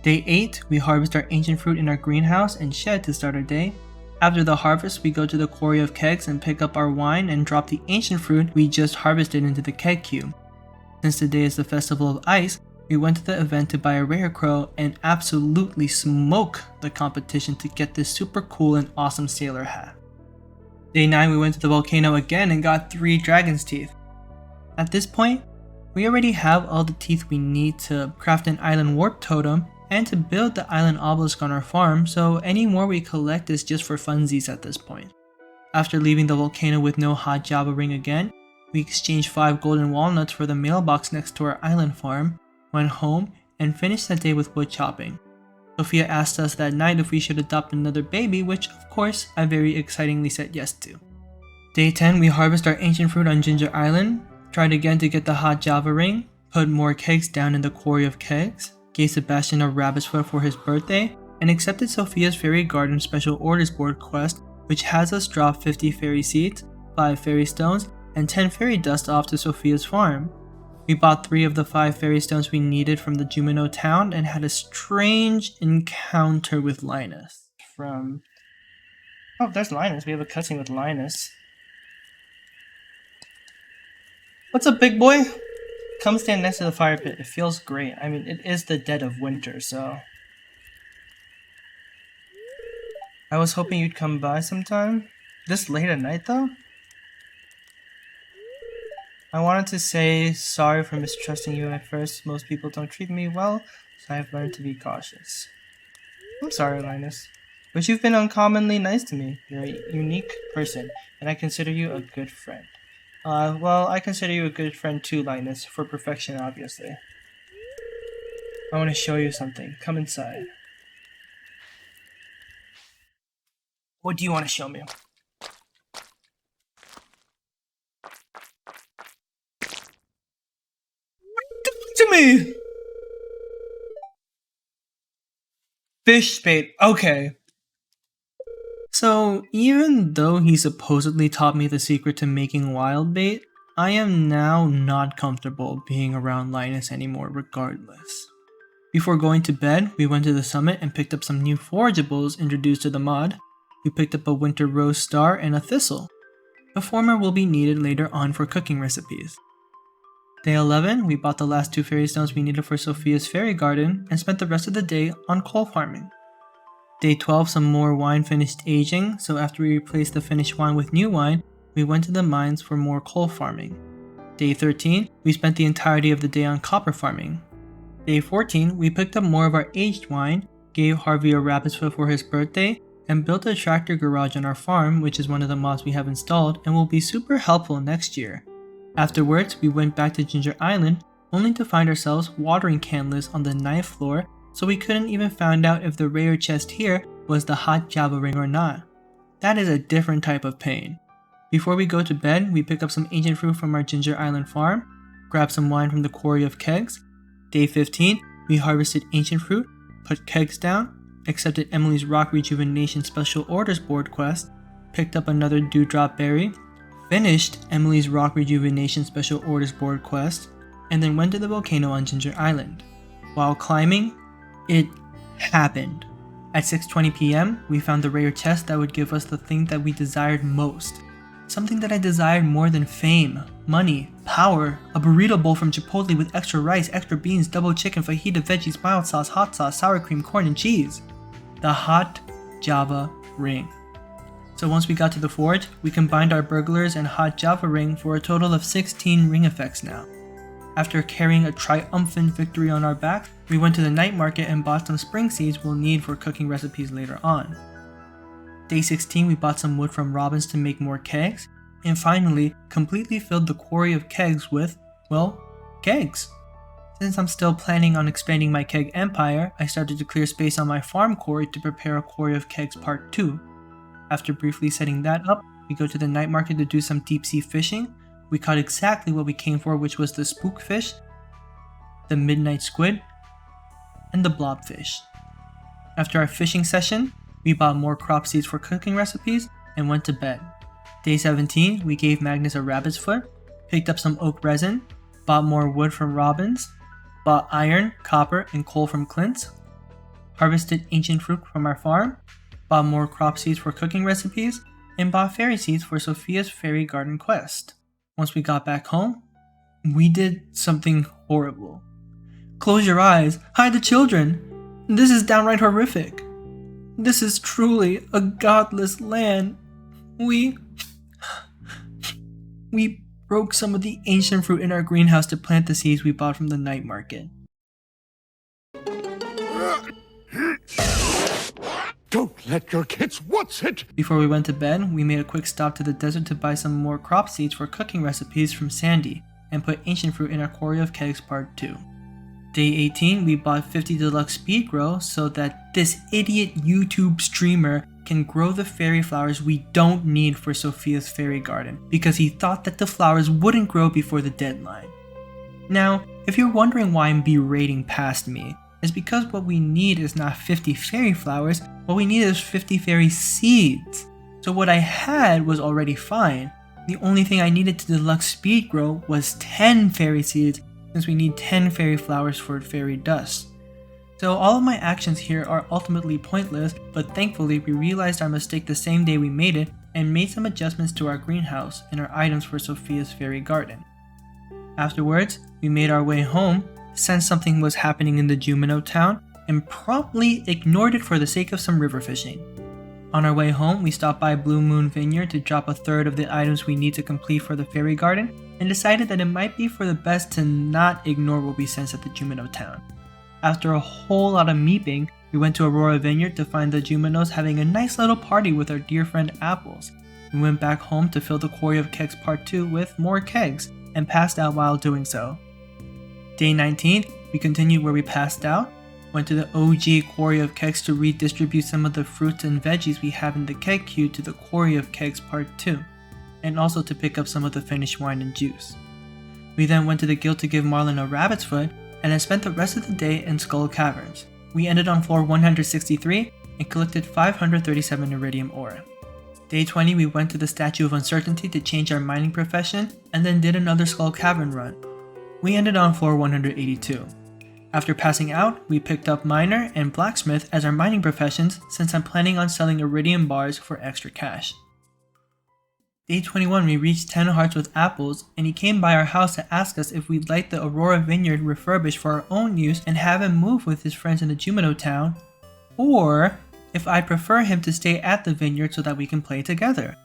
Day 8, we harvest our ancient fruit in our greenhouse and shed to start our day. After the harvest, we go to the quarry of kegs and pick up our wine and drop the ancient fruit we just harvested into the keg cube. Since today is the Festival of Ice, we went to the event to buy a rare crow and absolutely smoke the competition to get this super cool and awesome sailor hat. Day 9, we went to the volcano again and got 3 dragon's teeth. At this point, we already have all the teeth we need to craft an island warp totem and to build the island obelisk on our farm, so any more we collect is just for funsies at this point. After leaving the volcano with no hot Java ring again, we exchanged 5 golden walnuts for the mailbox next to our island farm, went home, and finished the day with wood chopping. Sophia asked us that night if we should adopt another baby, which of course I very excitingly said yes to. Day 10, we harvest our ancient fruit on Ginger Island, tried again to get the hot Java ring, put more kegs down in the quarry of kegs, gave Sebastian a rabbit's foot for his birthday, and accepted Sophia's Fairy Garden Special Orders Board quest, which has us drop 50 fairy seeds, 5 fairy stones, and 10 fairy dust off to Sophia's farm. We bought 3 of the 5 fairy stones we needed from the Jumino town and had a strange encounter with Linus. Oh, there's Linus. We have a cutscene with Linus. What's up, big boy? Come stand next to the fire pit. It feels great. I mean, it is the dead of winter, so... I was hoping you'd come by sometime. This late at night, though? I wanted to say sorry for mistrusting you at first. Most people don't treat me well, so I've learned to be cautious. I'm sorry, Linus. But you've been uncommonly nice to me. You're a unique person, and I consider you a good friend. Well, I consider you a good friend too, Linus, for perfection, obviously. I want to show you something. Come inside. What do you want to show me? To me! Fish bait. Okay. So, even though he supposedly taught me the secret to making wild bait, I am now not comfortable being around Linus anymore regardless. Before going to bed, we went to the summit and picked up some new forageables introduced to the mod. We picked up a winter rose star and a thistle. The former will be needed later on for cooking recipes. Day 11, we bought the last 2 fairy stones we needed for Sophia's fairy garden and spent the rest of the day on coal farming. Day 12, some more wine finished aging, so after we replaced the finished wine with new wine, we went to the mines for more coal farming. Day 13, we spent the entirety of the day on copper farming. Day 14, we picked up more of our aged wine, gave Harvey a rabbit's foot for his birthday, and built a tractor garage on our farm, which is one of the mods we have installed and will be super helpful next year. Afterwards, we went back to Ginger Island, only to find ourselves watering canless on the 9th floor, so we couldn't even find out if the rare chest here was the hot Java ring or not. That is a different type of pain. Before we go to bed, we pick up some ancient fruit from our Ginger Island farm, grab some wine from the quarry of kegs. Day 15, we harvested ancient fruit, put kegs down, accepted Emily's Rock Rejuvenation Special Orders Board quest, picked up another Dewdrop Berry, finished Emily's Rock Rejuvenation Special Orders Board quest, and then went to the volcano on Ginger Island. While climbing, it happened. At 6:20 p.m., we found the rare chest that would give us the thing that we desired most. Something that I desired more than fame, money, power, a burrito bowl from Chipotle with extra rice, extra beans, double chicken, fajita, veggies, mild sauce, hot sauce, sour cream, corn, and cheese. The hot Java ring. So once we got to the forge, we combined our burglars and hot Java ring for a total of 16 ring effects now. After carrying a triumphant victory on our backs, we went to the night market and bought some spring seeds we'll need for cooking recipes later on. Day 16, we bought some wood from Robin's to make more kegs, and finally completely filled the quarry of kegs with, well, kegs. Since I'm still planning on expanding my keg empire, I started to clear space on my farm quarry to prepare a quarry of kegs part 2. After briefly setting that up, we go to the night market to do some deep sea fishing. We caught exactly what we came for, which was the spookfish, the midnight squid, and the blobfish. After our fishing session, we bought more crop seeds for cooking recipes and went to bed. Day 17, we gave Magnus a rabbit's foot, picked up some oak resin, bought more wood from Robin's, bought iron, copper, and coal from Clint's, harvested ancient fruit from our farm, bought more crop seeds for cooking recipes, and bought fairy seeds for Sophia's fairy garden quest. Once we got back home, we did something horrible. Close your eyes, hide the children. This is downright horrific. This is truly a godless land. We broke some of the ancient fruit in our greenhouse to plant the seeds we bought from the night market. Don't let your kids watch it! Before we went to bed, we made a quick stop to the desert to buy some more crop seeds for cooking recipes from Sandy, and put ancient fruit in our quarry of kegs part 2. Day 18, we bought 50 deluxe speed grow so that this idiot YouTube streamer can grow the fairy flowers we don't need for Sophia's fairy garden, because he thought that the flowers wouldn't grow before the deadline. Now, if you're wondering why I'm berating past me, it's because what we need is not 50 fairy flowers, what we need is 50 fairy seeds. So what I had was already fine, The only thing I needed to deluxe speed grow was 10 fairy seeds, since we need 10 fairy flowers for fairy dust. So all of my actions here are ultimately pointless, but thankfully we realized our mistake the same day we made it and made some adjustments to our greenhouse and our items for Sophia's fairy garden. Afterwards, we made our way home, sensed something was happening in the Jumino town, and promptly ignored it for the sake of some river fishing. On our way home, we stopped by Blue Moon Vineyard to drop a third of the items we need to complete for the fairy garden, and decided that it might be for the best to not ignore what we sensed at the Jumino town. After a whole lot of meeping, we went to Aurora Vineyard to find the Juminos having a nice little party with our dear friend Apples. We went back home to fill the Quarry of Kegs Part 2 with more kegs, and passed out while doing so. Day 19, we continued where we passed out, went to the OG Quarry of Kegs to redistribute some of the fruits and veggies we have in the keg queue to the Quarry of Kegs Part 2, and also to pick up some of the finished wine and juice. We then went to the guild to give Marlin a rabbit's foot, and then spent the rest of the day in Skull Caverns. We ended on floor 163 and collected 537 iridium ore. Day 20, we went to the Statue of Uncertainty to change our mining profession, and then did another Skull Cavern run. We ended on floor 182. After passing out, we picked up Miner and Blacksmith as our mining professions, since I'm planning on selling iridium bars for extra cash. Day 21, we reached 10 hearts with Apples, and he came by our house to ask us if we'd like the Aurora Vineyard refurbished for our own use and have him move with his friends in the Jumino town, or if I'd prefer him to stay at the vineyard so that we can play together.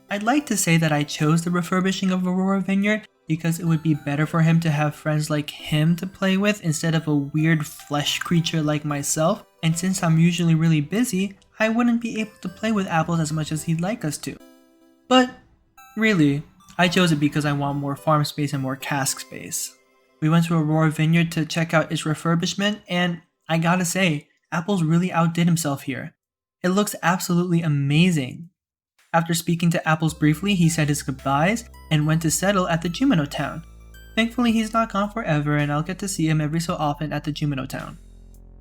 I'd like to say that I chose the refurbishing of Aurora Vineyard because it would be better for him to have friends like him to play with instead of a weird flesh creature like myself, and since I'm usually really busy, I wouldn't be able to play with Apples as much as he'd like us to. But really, I chose it because I want more farm space and more cask space. We went to Aurora Vineyard to check out its refurbishment, and I gotta say, Apples really outdid himself here. It looks absolutely amazing. After speaking to Apples briefly, he said his goodbyes and went to settle at the Jumino town. Thankfully, he's not gone forever, and I'll get to see him every so often at the Jumino town.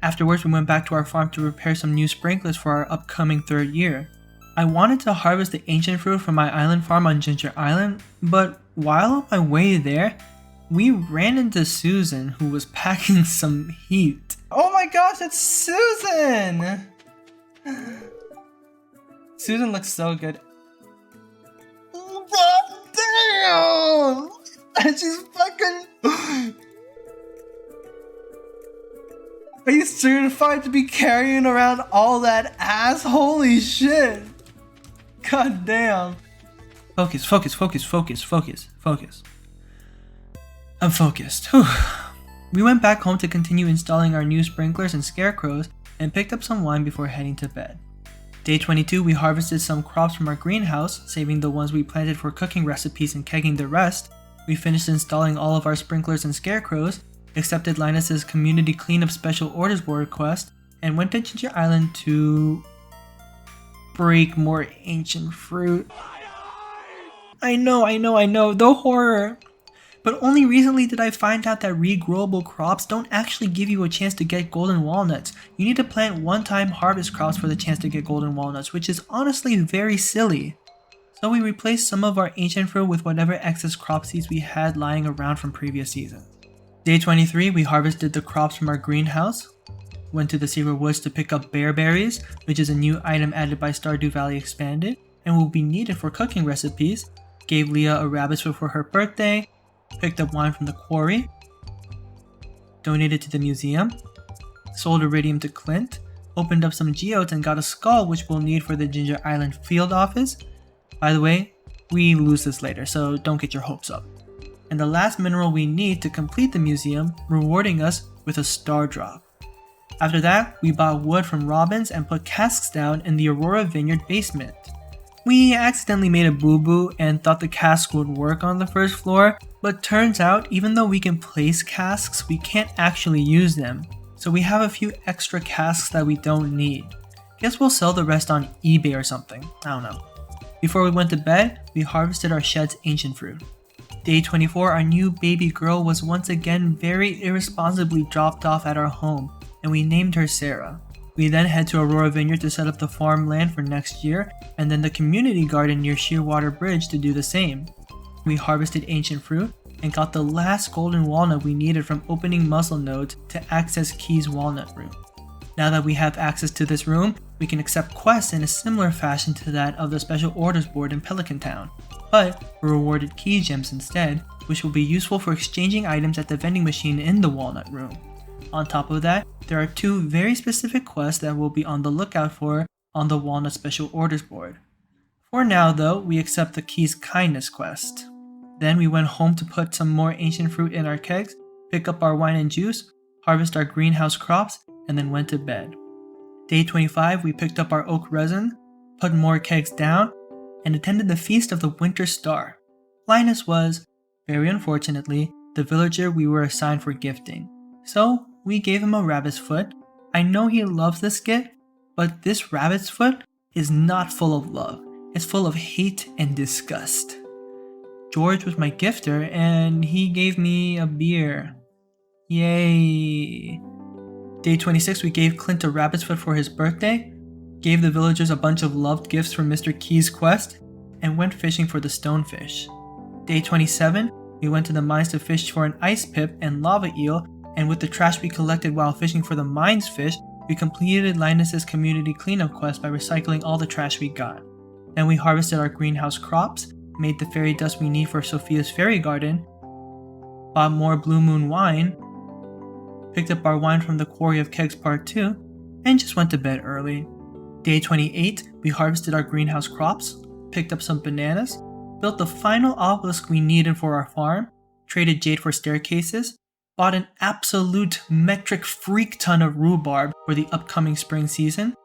Afterwards, we went back to our farm to repair some new sprinklers for our upcoming 3rd year. I wanted to harvest the ancient fruit from my island farm on Ginger Island, but while on my way there, we ran into Susan, who was packing some heat. Oh my gosh, it's Susan! Susan looks so good. God damn! She's fucking... Are you certified to be carrying around all that ass? Holy shit! God damn. Focus, focus, focus, focus, focus, focus. I'm focused. Whew. We went back home to continue installing our new sprinklers and scarecrows and picked up some wine before heading to bed. Day 22, we harvested some crops from our greenhouse, saving the ones we planted for cooking recipes and kegging the rest. We finished installing all of our sprinklers and scarecrows, accepted Linus's community cleanup special orders board request, and went to Ginger Island to break more ancient fruit. I know, the horror! But only recently did I find out that regrowable crops don't actually give you a chance to get golden walnuts. You need to plant one-time harvest crops for the chance to get golden walnuts, which is honestly very silly. So we replaced some of our ancient fruit with whatever excess crop seeds we had lying around from previous seasons. Day 23, we harvested the crops from our greenhouse, went to the Secret Woods to pick up bear berries, which is a new item added by Stardew Valley Expanded, and will be needed for cooking recipes, gave Leah a rabbit's foot for her birthday, picked up wine from the quarry, donated to the museum, sold iridium to Clint, opened up some geodes and got a skull which we'll need for the Ginger Island field office. By the way, we lose this later, so don't get your hopes up. And the last mineral we need to complete the museum, rewarding us with a star drop. After that, we bought wood from Robbins and put casks down in the Aurora Vineyard basement. We accidentally made a boo-boo and thought the cask would work on the first floor, but turns out even though we can place casks, we can't actually use them. So we have a few extra casks that we don't need. Guess we'll sell the rest on eBay or something, I don't know. Before we went to bed, we harvested our shed's ancient fruit. Day 24, our new baby girl was once again very irresponsibly dropped off at our home, and we named her Sarah. We then head to Aurora Vineyard to set up the farmland for next year, and then the community garden near Shearwater Bridge to do the same. We harvested ancient fruit and got the last golden walnut we needed from opening muzzle nodes to access Key's walnut room. Now that we have access to this room, we can accept quests in a similar fashion to that of the special orders board in Pelican Town, but we're rewarded key gems instead, which will be useful for exchanging items at the vending machine in the walnut room. On top of that, there are 2 very specific quests that we'll be on the lookout for on the walnut special orders board. For now though, we accept the Key's kindness quest. Then we went home to put some more ancient fruit in our kegs, pick up our wine and juice, harvest our greenhouse crops, and then went to bed. Day 25, we picked up our oak resin, put more kegs down, and attended the Feast of the Winter Star. Linus was, very unfortunately, the villager we were assigned for gifting. So, we gave him a rabbit's foot. I know he loves this gift, but this rabbit's foot is not full of love. It's full of hate and disgust. George was my gifter, and he gave me a beer. Yay! Day 26, we gave Clint a rabbit's foot for his birthday, gave the villagers a bunch of loved gifts from Mr. Key's quest, and went fishing for the stonefish. Day 27, we went to the mines to fish for an ice pip and lava eel, and with the trash we collected while fishing for the mines fish, we completed Linus's community cleanup quest by recycling all the trash we got. Then we harvested our greenhouse crops, made the fairy dust we need for Sophia's fairy garden, bought more Blue Moon wine, picked up our wine from the Quarry of Kegs Part 2, and just went to bed early. Day 28, we harvested our greenhouse crops, picked up some bananas, built the final obelisk we needed for our farm, traded jade for staircases, bought an absolute metric freak ton of rhubarb for the upcoming spring season,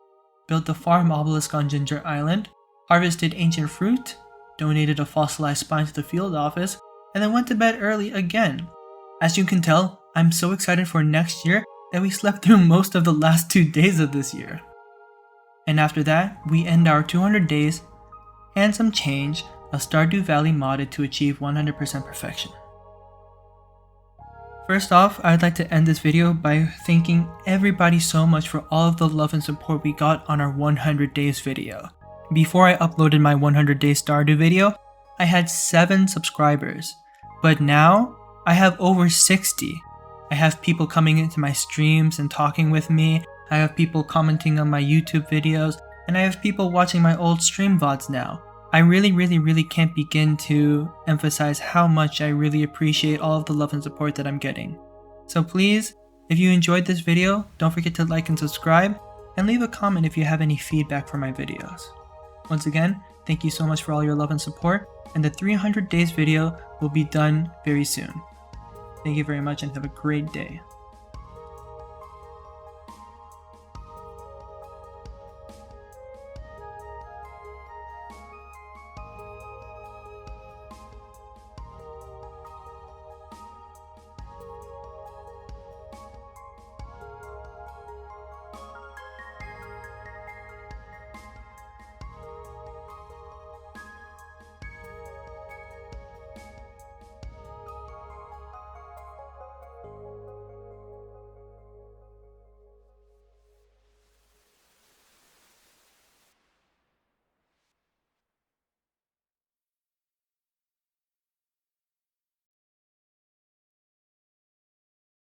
built the farm obelisk on Ginger Island, harvested ancient fruit, donated a fossilized spine to the field office, and then went to bed early again. As you can tell, I'm so excited for next year that we slept through most of the last 2 days of this year. And after that, we end our 200 days and some change of Stardew Valley modded to achieve 100% perfection. First off, I'd like to end this video by thanking everybody so much for all of the love and support we got on our 100 days video. Before I uploaded my 100 days Stardew video, I had 7 subscribers, but now I have over 60. I have people coming into my streams and talking with me, I have people commenting on my YouTube videos, and I have people watching my old stream VODs now. I really can't begin to emphasize how much I really appreciate all of the love and support that I'm getting. So please, if you enjoyed this video, don't forget to like and subscribe, and leave a comment if you have any feedback for my videos. Once again, thank you so much for all your love and support, and the 300 days video will be done very soon. Thank you very much and have a great day.